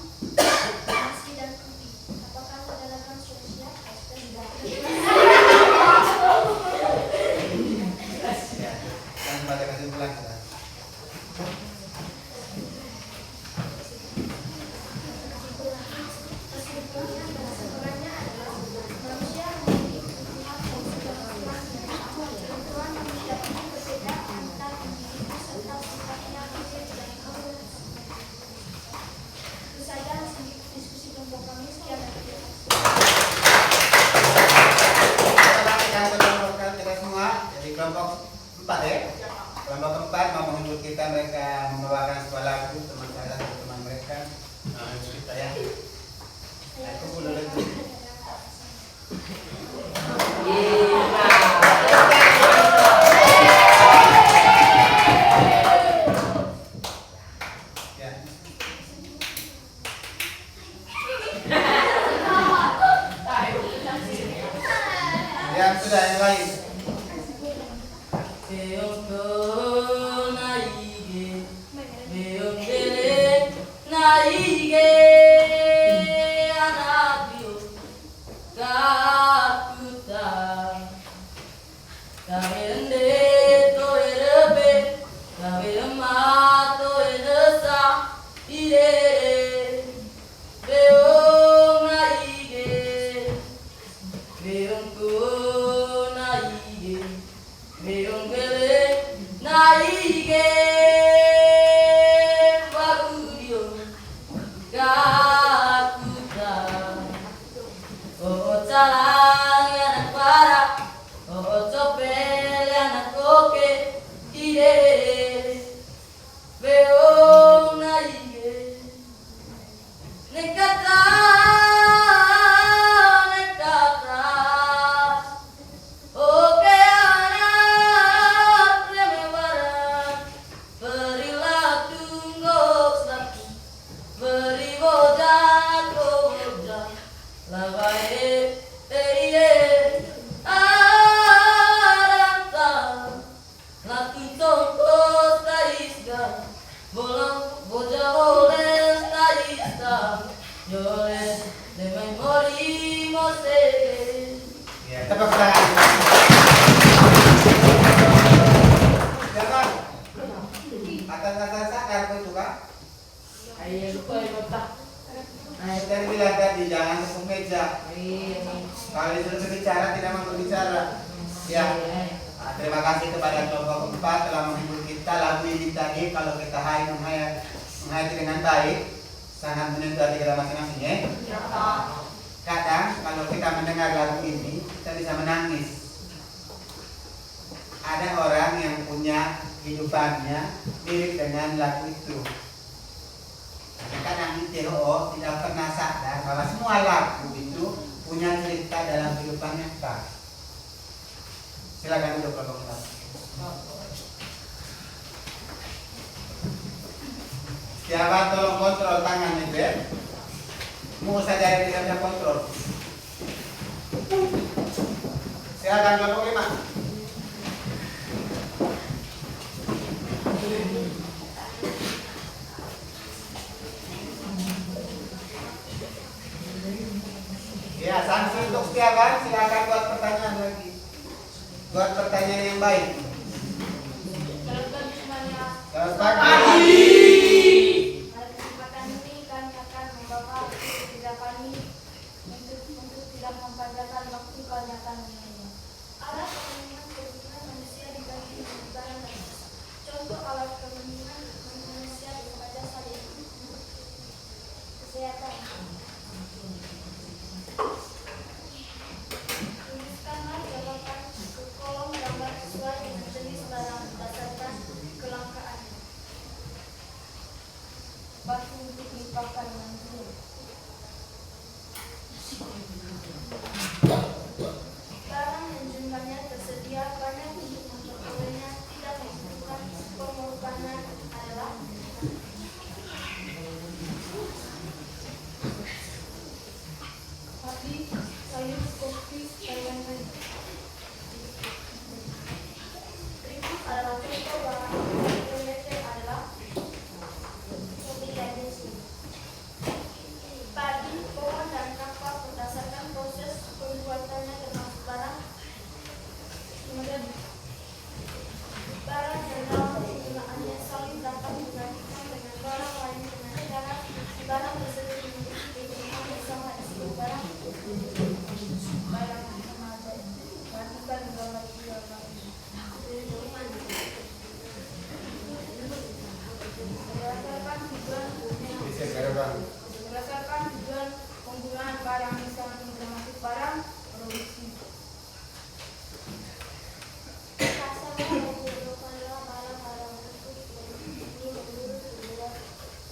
nasi dan kopi. Apakah saudara sudah siap? Tidak. Ya, dan pada kesimpulan kita. Kesimpulannya adalah manusia memiliki kebutuhan kebutuhan manusia ini berbeda antar individu serta sifatnya berbeda. Itu saja diskusi kelompok kami. Sekian dari kita. Sekarang yang kelompok kita semua jadi kelompok 4 ya. Kelompok keempat mau menghibur kita, mereka membawakan sebuah lagu teman saya dan teman mereka. Nah, kita ya. Aku boleh itu. Ya. Yang sudah yang lain. Beong ko naige, beong bele naige, anabio kakuta, kabende to erebe, kabema to eresa, ire, beong naige, beong ko naige. Beong bele naige bagudio gakuta o talang anak para o topel anak koke ire beong naige nekata nekata oke anak remembaran berilah tunggok satu beri boja labai aranta latu tongkos taisga bolong boja oleh taisga yole de memori mose. Ya, tepuk tangan. Silakan. Atas sakar kau juga. Ayo lupa tak. Saya tadi bilang tadi jangan tepuk meja. Kalau disuruh berbicara tidak mau berbicara. Ya. Nah, terima kasih kepada kelompok keempat telah menghibur kita. Lagu ini tadi kalau kita menghayati dengan baik sangat menyentuh hati kita masing-masing ya. Kadang kalau kita mendengar lagu ini kita bisa menangis. Ada orang yang punya hidupannya mirip dengan lagu itu. Kadang ITHO tidak pernah sadar bahwa semua lagu itu punya cerita dalam kehidupannya kita. Silakan duduk kelompok kita. Siapa tolong kontrol tangannya Ben? Mau saja yang tidak ada kontrol. Silakan kelompok 5. Ya, sanksi untuk setiakan, silakan buat pertanyaan lagi. Buat pertanyaan yang baik. Selamat pagi semuanya. Selamat pagi. Pada kesempatan ini kami akan membawa tiga kami untuk tidak mempanjangkan waktu kami akan menyanyi. Alat pemenuhan kebutuhan manusia dibagi menjadi barang dan jasa. Contoh alat pemenuhan manusia daripada saling kesehatan. Tuliskanlah jawaban ke kolom gambar sesuai dengan jenis barang beserta kelangkaan. nasi, sayur, kopi, dan lain-lain. Berikut adalah contoh barang related adalah mobil dan bensin. Padi, pohon, dan kapal berdasarkan proses pembuatannya termasuk barang kemudian barang dan dalam penggunaannya saling dapat digantikan dengan barang lain dengan syarat barang tersebut memiliki kegunaan yang sama disebut barang Barang yang memadai. Perhatikan gambar dua ini. Bisa bang. Berdasarkan tujuan penggunaan barang yang sangat termasuk barang produksi. kasarnya menyebutkanlah barang-barang tersebut ini menurut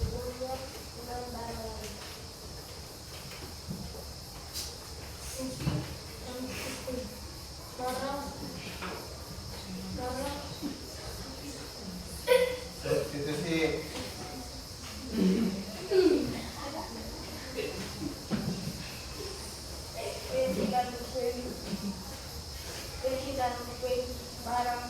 kemudian dengan barang lain. Fungsi dan sistem barang Substitusi. Besi dan kue barang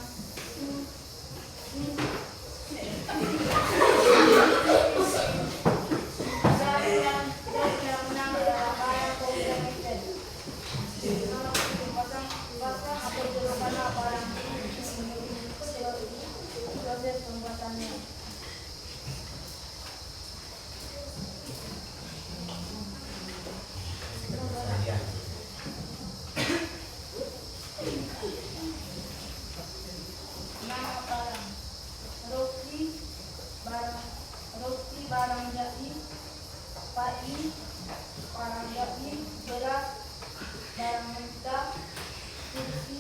yang menang adalah barang komputer. Pasang atau julukan barang proses pembuatannya. Ya. Nama barang roti barang jadi, pai barang jadi, beras barang mentah, kursi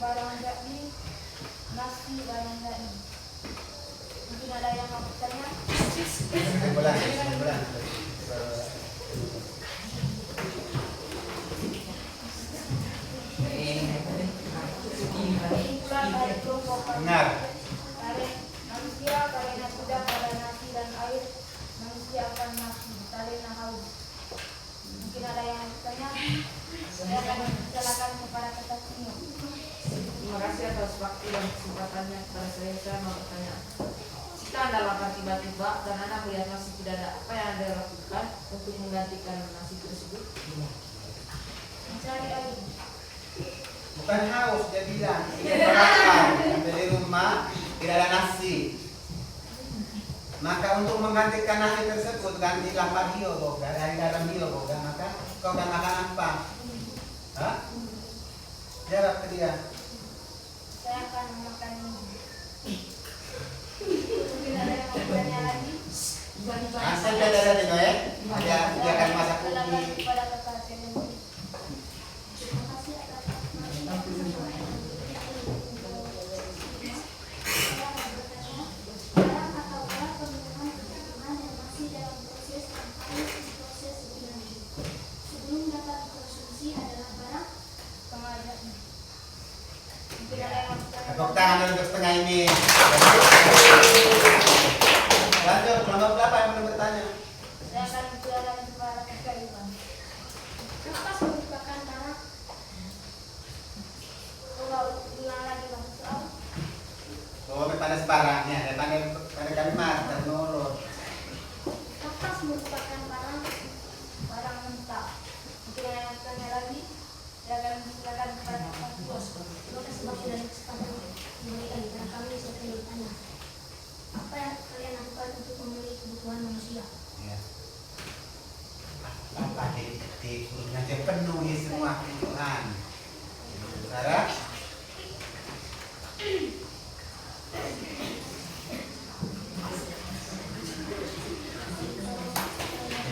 barang jadi, nasi barang jadi. Mungkin ada yang mau bertanya? Bulan. Kesimpulan dari kelompok Benar. manusia karena sudah pada nasi dan air, manusia akan mati karena haus. Mungkin ada yang bertanya? Saya akan silakan kepada Kata Sinyo. Terima kasih atas waktu dan kesempatannya kepada saya mau bertanya. Jika Anda lapar tiba-tiba dan Anda melihat nasi tidak ada, apa yang Anda lakukan untuk menggantikan nasi tersebut? Mencari air. Bukan haus, dia bilang. Dari rumah tidak ada nasi. Maka untuk menggantikan nasi tersebut, gantilah padio, boga, dari dalam dia, boga. Maka kau akan makan apa? Hah? Jawab ke dia. Saya akan memakan ini. Mungkin ada yang mau bertanya lagi? Hasil dari itu ya. Dia akan masak Silakan ubi. kepada Kata Sinyo. Terima kasih atas barang atau alat penggunaan kebutuhan yang masih dalam proses atau proses berlanjut. Sebelum dapat dikonsumsi adalah barang Pengajar. Mungkin ada yang mau bertanya? Tepuk tangan dulu untuk setengah ini. Lanjut, kelompok berapa yang belum bertanya? Saya akan silakan kepada Kak Iwan. kertas merupakan barang. Ulang lagi bang soal. Oh, pada separahnya, pada kalimat dan menurut. Kertas merupakan Barang mentah. Mungkin ada yang bertanya lagi? Silakan kepada Kak Iwan. Terima kasih waktu dan kesempatan memberikan kepada kami saya ingin bertanya. Apa yang kalian lakukan untuk memenuhi kebutuhan manusia? Ya. Apa di nanti penuhi semua kebutuhan. Sarah?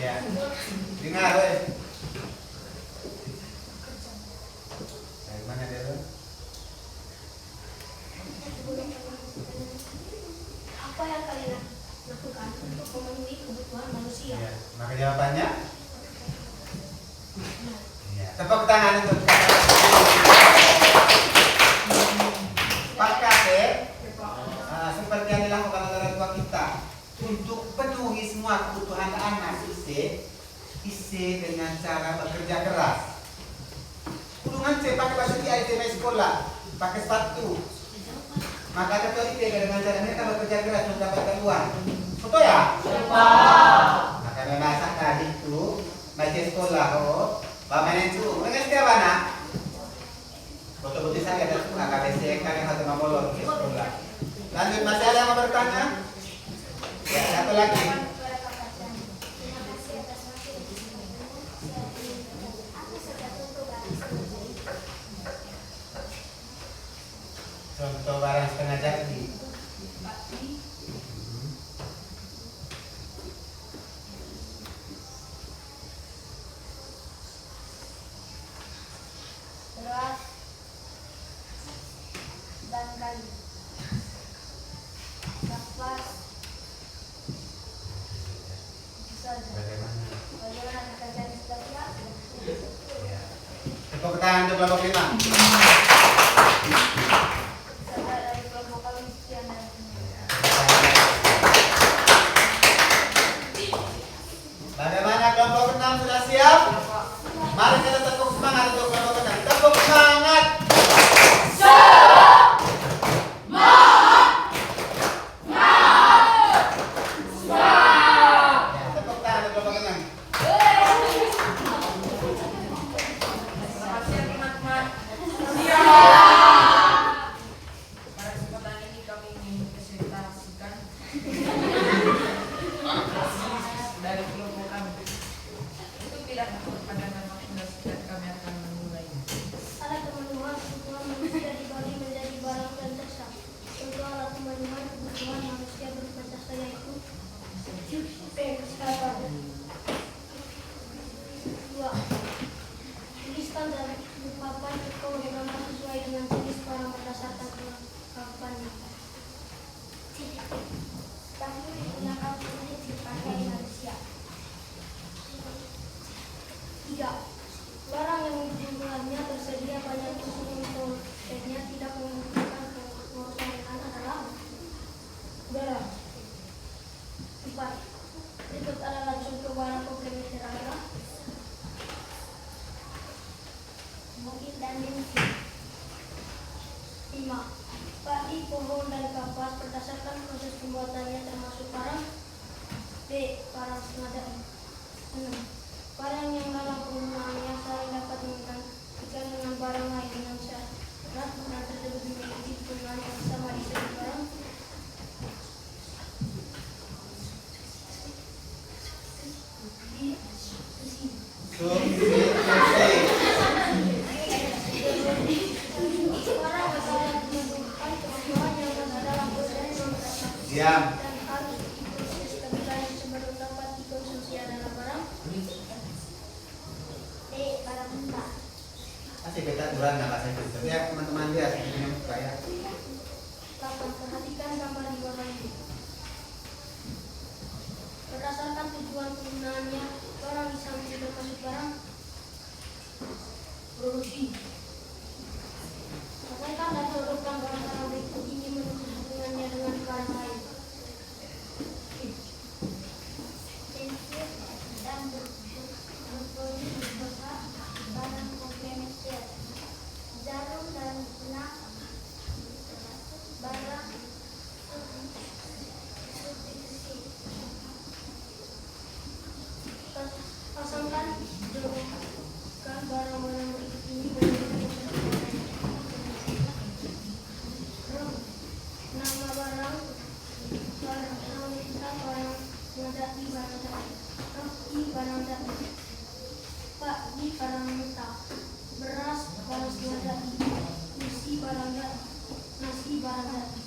Ya. Dengar, weh. Dari mana dia? Apa yang kalian lakukan untuk memenuhi kebutuhan manusia? Ya. Maka jawabannya? Ya. Tepuk tangan untuk Pakai seperti yang dilakukan oleh orang tua kita untuk penuhi semua kebutuhan anak isi C dengan cara bekerja keras. Kurungan C pakai baju TIT main sekolah, pakai sepatu. Maka ketua IT dengan cara mereka bekerja keras untuk mendapatkan uang. Betul ya? Maka memasak tadi itu baca sekolah oh, bagaimana itu? Dengan setiap anak. Betul-betul saya ada suka KBC kalian satu mamolor ke sekolah. Lanjut masih ada yang mau bertanya? Ya, satu lagi. Terima kasih atas waktu yang diberikan. Apa saja contoh barang Contoh barang setengah jadi. beras dan kayu, kapas, itu saja. Bagaimana? Bagaimana pekerjaan selanjutnya? Ya. Tepuk tangan untuk kelompok 5. Saya dari kelompok kami sekian dan Bagaimana kelompok 6 sudah siap? Mari kita tepuk semangat untuk kelompok 6. Tepuk semangat. Ya, tepuk tangan untuk kelompok 6. Selamat siang teman-teman. Pada kesempatan ini kami ingin presentasikan dari kelompok kami. Untuk tidak berpandangan waktu dan singkat kami akan memulai. alat pemenuhan kebutuhan manusia dibagi menjadi barang dan jasa. Contoh alat pemenuhan kebutuhan manusia berupa jasa yaitu eskavator. 2. Tuliskan dan ungkapkan kewenangan sesuai dengan jenis barang berdasarkan kelengkapannya. Tapi gunakan prinsip dipakai manusia. 3. Barang yang jumlahnya tersedia banyak untuk tidak membutuhkan pengorbanan adalah udara. 4. Berikut adalah contoh barang komplementer adalah mobil dan bensin. 5. Padi, pohon, dan kapas berdasarkan proses pembuatannya termasuk barang. B. Barang setengah jadi. 6. Barang yang dalam penggunaannya saling dapat menggantikan dengan barang lain dengan syarat barang tersebut memiliki penggunaan yang sama disebut barang. Barang adalah kebutuhan kebutuhan yang ada dalam proses pembuatan Diam. dan harus diproses lebih lanjut sebelum dapat dikonsumsi adalah barang. D. Barang mentah. Masih beta aturan nggak bahasa itu. Ya teman-teman lihat ini saya. 8. Perhatikan gambar di bawah ini. Berdasarkan tujuan penggunaannya, barang disangsi termasuk barang produksi. Selesaikan dan sodorkan barang-barang berikut ini menurut hubungannya dengan barang lain. Prinsip dan berproduksi berupa barang komplementer. Jarum dan benang barang substitusi. Pasangkan jauhkan barang-barang berikut ini nama barang wanita barang menjadi barang jadi. Roti barang jadi. Padi barang mentah. Beras barang setengah jadi. Nasi barang jadi. Nasi barang jadi.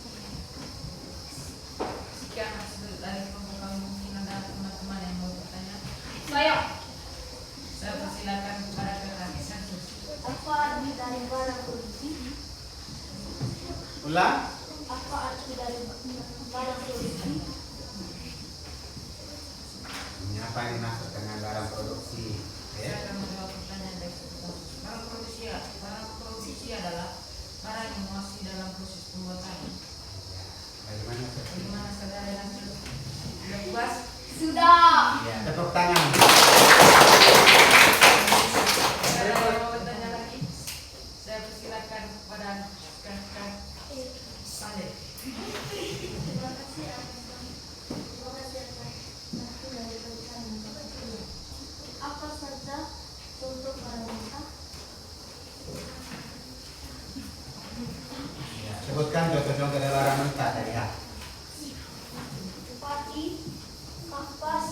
Sekian hasil dari kelompok kami. Mungkin ada teman-teman yang mau bertanya. Saya persilakan kepada kakak Santos. Apa arti dari barang produksi? Ulang. Apa arti dari barang produksi? Ini apa yang dimaksud dengan barang produksi? Saya Ya. akan menjawab pertanyaan dari Santos. Barang produksi adalah barang yang masih dalam proses pembuatan. Bagaimana? Sir? Bagaimana saudara dan sudah puas? Sudah. Ya. Tepuk tangan. barang mentah. Ya, sebutkan contoh-contoh dari barang mentah tadi ya. Seperti kapas,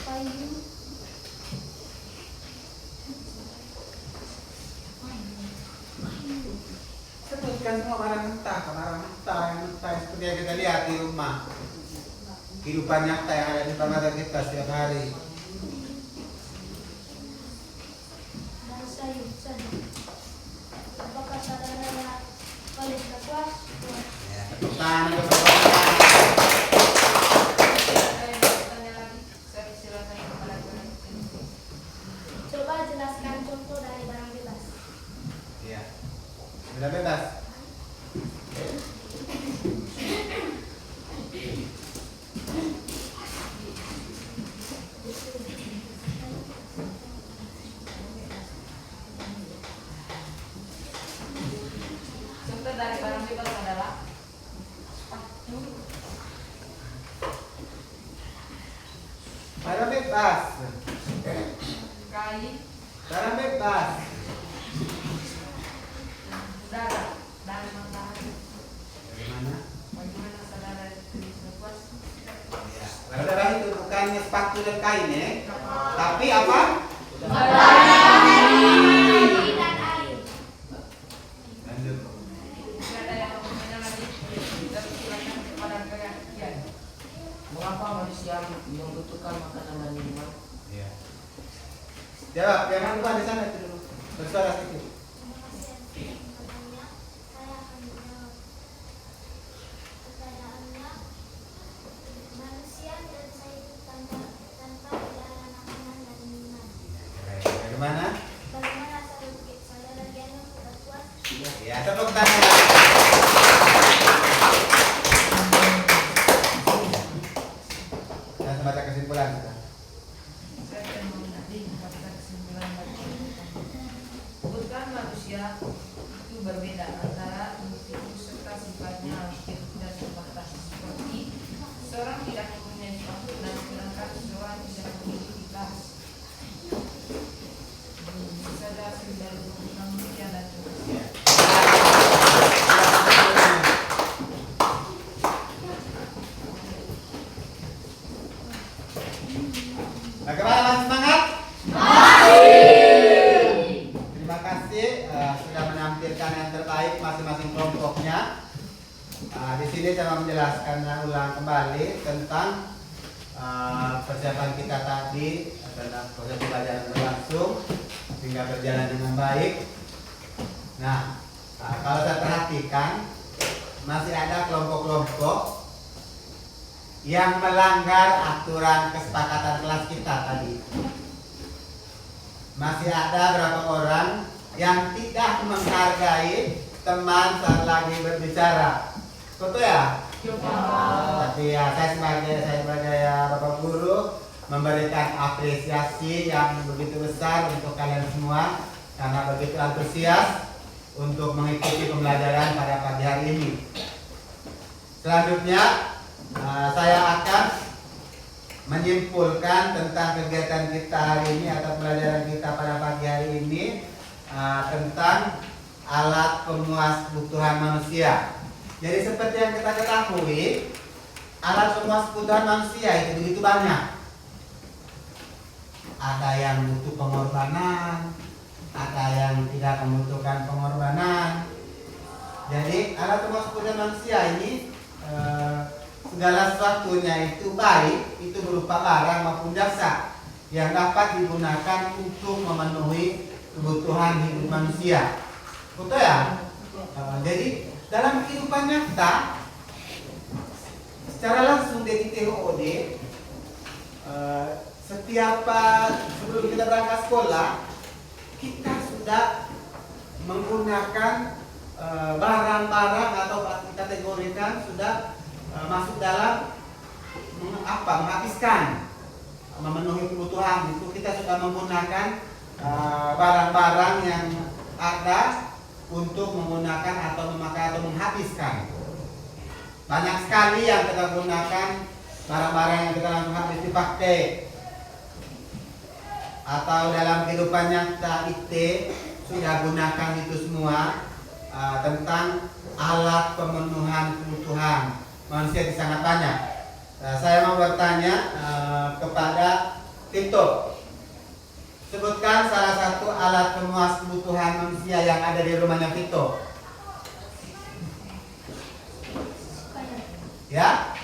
kayu, Sebutkan semua barang mentah yang mentah seperti yang kita lihat di rumah. Kehidupan nyata yang ada di depan mata kita setiap hari. dan sayur. Apakah saudara paling puas? Ya, tepuk tangan untuk semuanya. Saya mau bertanya lagi, saya silakan kepada Tuhan. Coba jelaskan contoh dari barang bebas. Ya, sudah bebas. Contoh dari barang bebas adalah Barang bebas. kain, Barang bebas. udara, dan matahari. Bagaimana? Bagaimana saudara bisa puas? Ya, barang bebas itu bukannya sepatu dan kain ya, tapi apa? Air dan air. Lanjut. Jika ada yang mau bertanya lagi, kita silakan kepada Kian. Mengapa manusia membutuhkan makanan dan minuman? Ya. Jawab, yang bukan di sana itu dulu. Bersuara sedikit. Terima kasih atas pertanyaannya. Saya akan menjawab. Pertanyaannya, manusia tidak bisa hidup tanpa tidak ada makanan dan minuman. Bagaimana? Bagaimana saudara Giano sudah puas? Ya, tepuk tangan. Dan baca kesimpulan kita. Saya akan membaca kesimpulan dari kebutuhan manusia itu berbeda antara individu serta sifatnya hampir tidak terbatas, seperti seorang tidak mempunyai sepatu dan sedangkan seorang tidak memiliki tas. Bisa dasar dari kebutuhan manusia dan manusia. Bagaimana, masih semangat? Terima kasih sudah menampilkan yang terbaik masing-masing kelompoknya. Di sini saya mau menjelaskan ulang kembali tentang persiapan kita tadi tentang proses pelajaran berlangsung sehingga berjalan dengan baik. Nah, kalau saya perhatikan masih ada kelompok-kelompok yang melanggar aturan kesepakatan kelas kita tadi. Masih ada berapa orang yang tidak menghargai teman saat lagi berbicara. Betul ya? Tapi ya saya sebagai Bapak Guru memberikan apresiasi yang begitu besar untuk kalian semua karena begitu antusias untuk mengikuti pembelajaran pada pagi hari ini. Selanjutnya saya akan menyimpulkan tentang kegiatan kita hari ini atau pelajaran kita pada pagi hari ini tentang alat pemuas kebutuhan manusia. Jadi seperti yang kita ketahui, alat pemuas kebutuhan manusia itu begitu banyak. Ada yang butuh pengorbanan, ada yang tidak membutuhkan pengorbanan. Jadi alat pemuas kebutuhan manusia ini segala sesuatunya itu baik, itu berupa barang maupun jasa yang dapat digunakan untuk memenuhi kebutuhan hidup manusia. Betul ya? Jadi dalam kehidupan nyata secara langsung dari TOD setiap sebelum kita berangkat sekolah kita sudah menggunakan barang-barang atau kategorikan sudah masuk dalam menghabiskan memenuhi kebutuhan itu kita sudah menggunakan barang-barang yang ada untuk menggunakan atau memakai atau menghabiskan. Banyak sekali yang kita gunakan barang-barang yang kita langsung habis dipakai, atau dalam kehidupan nyata IT sudah gunakan itu semua tentang alat pemenuhan kebutuhan manusia itu sangat banyak. Saya mau bertanya kepada Tito, sebutkan salah satu alat pemuas kebutuhan manusia yang ada di rumahnya Tito. Ya,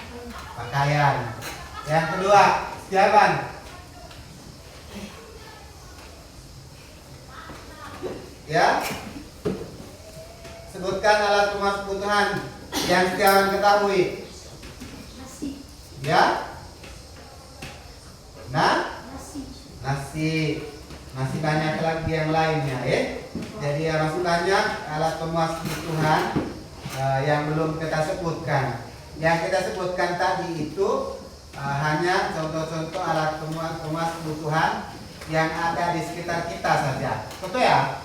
pakaian. Yang kedua, Setiawan. Ya, sebutkan alat pemuas kebutuhan yang Setiawan ketahui. Nasi. Ya, nah, Nasi. masih banyak lagi yang lainnya, ya. Jadi masih banyak alat pemuas kebutuhan yang belum kita sebutkan. Yang kita sebutkan tadi itu hanya contoh-contoh alat pemuas kebutuhan yang ada di sekitar kita saja. Betul ya?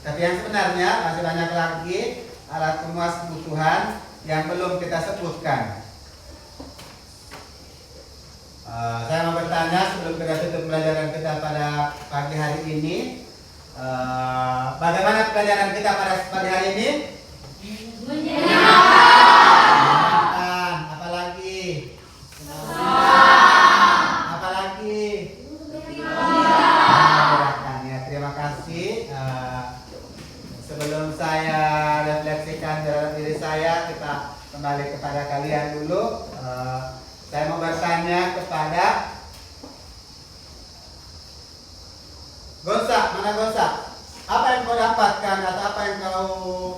Tapi yang sebenarnya masih banyak lagi alat pemuas kebutuhan yang belum kita sebutkan. Saya mau bertanya sebelum kita tutup pelajaran kita pada pagi hari ini, bagaimana pelajaran kita pada pagi hari ini? Menyenangkan. Apalagi? Apalagi? Menyenangkan. Ya, terima kasih. Sebelum saya refleksikan dalam diri saya, kita kembali kepada kalian dulu. Saya mau bertanya kepada Gonsa, mana Gonsa? Apa yang kau dapatkan atau apa yang kau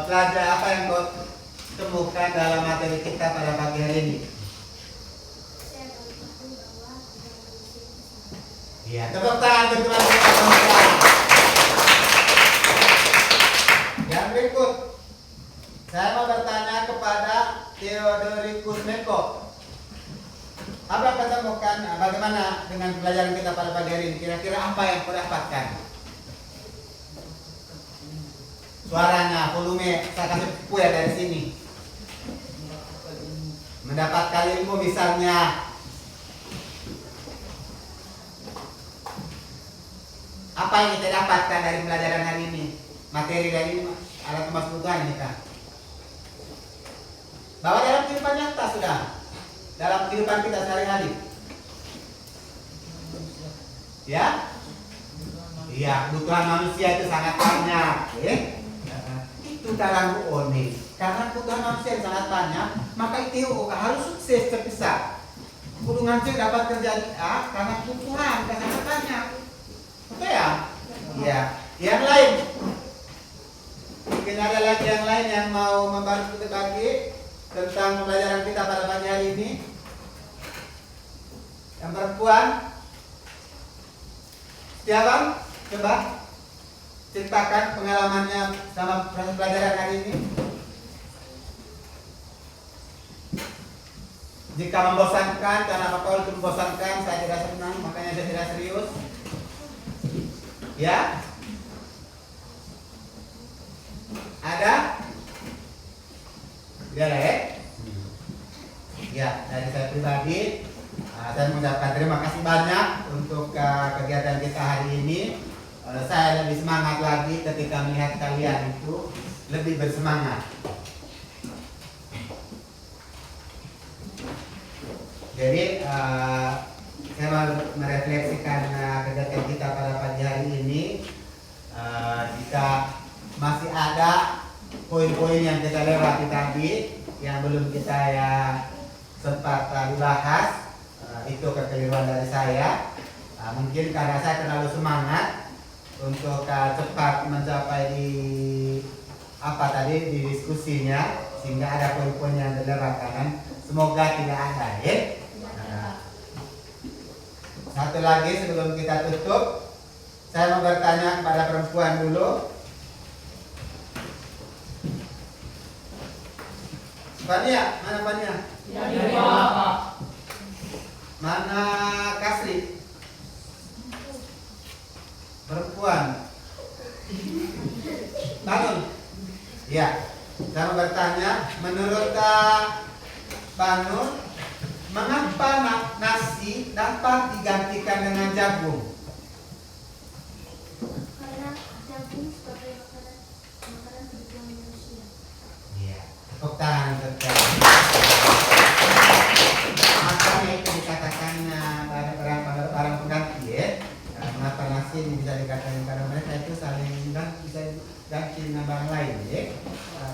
pelajari, apa yang kau temukan dalam materi kita pada pagi hari ini? Saya baru tahu bahwa tidak manusia itu sama. Iya, tepuk tangan untuk teman-teman Gonsa. Yang berikut, saya mau bertanya kepada Theodoricus Meko. Apa yang kau temukan? Bagaimana dengan pelajaran kita pada pagi hari ini? Kira-kira apa yang kau dapatkan? Suaranya, volume, saya kasih ya dari sini. Mendapatkan ilmu misalnya. Apa yang kita dapatkan dari pelajaran hari ini? Materi dari alat pemuas kebutuhan kita. Bahwa dalam kehidupan nyata sudah, dalam kehidupan kita sehari-hari. Ya? Iya, kebutuhan manusia itu sangat banyak. Itu dalam UONE. Karena kebutuhan manusia yang sangat banyak, maka itu harus sukses terpisah. Kebutuhan saya dapat terjadi karena kebutuhan sangat banyak. Betul ya? Iya. Yang lain, mungkin ada lagi yang lain yang mau membantu kita bagi tentang pelajaran kita pada pagi hari ini. Yang perempuan, Setiawan, coba ceritakan pengalamannya sama pelajaran hari ini. Jika membosankan, karena Pak Paul itu membosankan, saya tidak senang, makanya saya tidak serius. Ya? Ada? Tidak ada ya? Ya, dari saya pribadi, saya mengucapkan terima kasih banyak untuk kegiatan kita hari ini. Saya lebih semangat lagi ketika melihat kalian itu lebih bersemangat. Jadi saya mau merefleksikan kegiatan kita pada pagi hari ini. Jika masih ada poin-poin yang kita lewati tadi yang belum kita sempat dibahas, itu kekeliruan dari saya. Mungkin karena saya terlalu semangat untuk cepat mencapai di di diskusinya, sehingga ada poin-poin yang terlewatkan. Semoga tidak ada ya. Satu lagi sebelum kita tutup, saya mau bertanya kepada perempuan dulu. Fania, mana Fania? Mana Kasri? Perempuan. Bangun. Ya, saya mau bertanya, menurut Bangun. Mengapa nasi dapat digantikan dengan jagung? Karena jagung sebagai makanan kebutuhan manusia. Iya. Tepuk tangan untuk kalian. Makanya itu dikatakan barang pengganti ya. Kenapa nasi ini bisa dikatakan karena mereka itu saling bisa ganti dengan barang lain ya.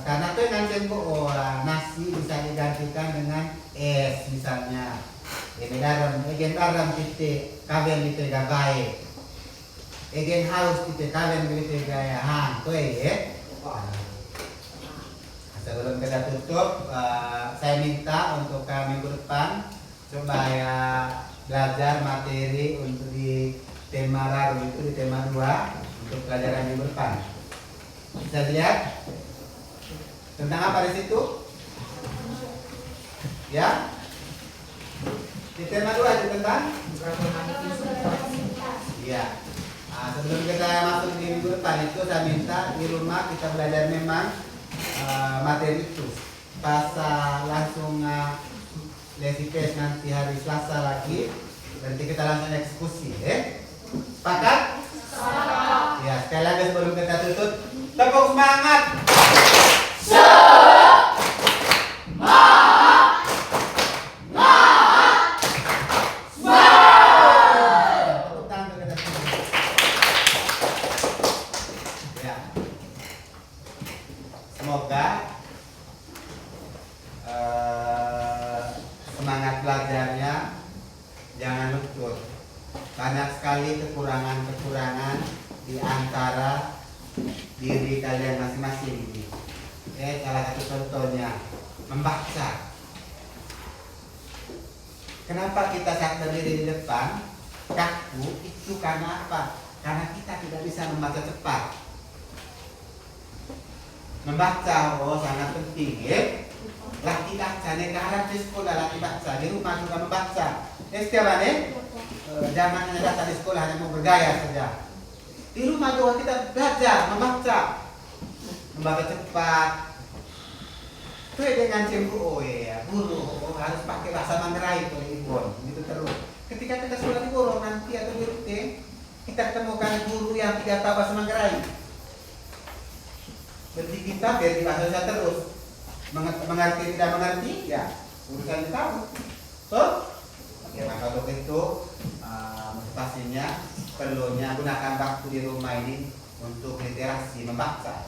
Karena tuh ngancen nasi bisa digantikan dengan es misalnya. Ini garam titik kaben titik gabai. Egen haus titik kaben titik gaya hang tuh ya. Sebelum kita tutup, saya minta untuk minggu depan coba ya belajar materi untuk di tema lalu itu di tema 2 untuk pelajaran minggu depan. Bisa lihat tentang apa di situ? Ya? Di tema 2 itu tentang? Iya. Sebelum kita masuk di minggu depan itu saya minta di rumah kita belajar memang materi itu. Pas langsung lesi tes nanti hari Selasa lagi, nanti kita langsung eksekusi, Sepakat? Sepakat. Ya, sekali lagi sebelum kita tutup, tepuk semangat. Semoga semangat belajarnya jangan luntur. Banyak sekali kekurangan-kekurangan di antara diri kalian masing-masing ini. Salah satu contohnya membaca. Kenapa kita saat berdiri di depan kaku itu karena apa? Karena kita tidak bisa membaca cepat. Membaca sangat penting Laki baca negara di sekolah laki baca, di rumah juga membaca. Setiap jangan hanya datang di sekolah hanya mau bergaya saja. Di rumah juga kita belajar membaca cepat. Itu dengan cembu guru harus pakai bahasa Manggarai itu Ibon, gitu terus. Ketika kita sekolah di Borong nanti atau di Rute, kita temukan guru yang tidak tahu bahasa Manggarai. Berarti kita biar di bahasa Indonesia terus mengerti tidak mengerti ya urusan tahu. Oke, maka untuk itu motivasinya perlunya gunakan waktu di rumah ini untuk literasi membaca.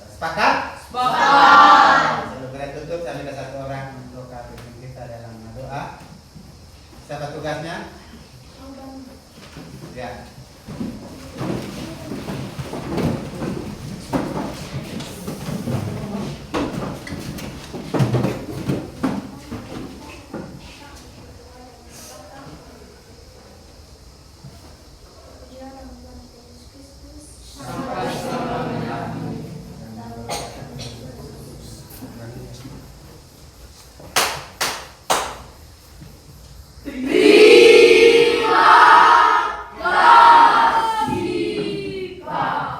Sepakat? Sepakat. Sebelum kita tutup saya minta satu orang untuk pimpin kita dalam doa. Siapa tugasnya? Ya.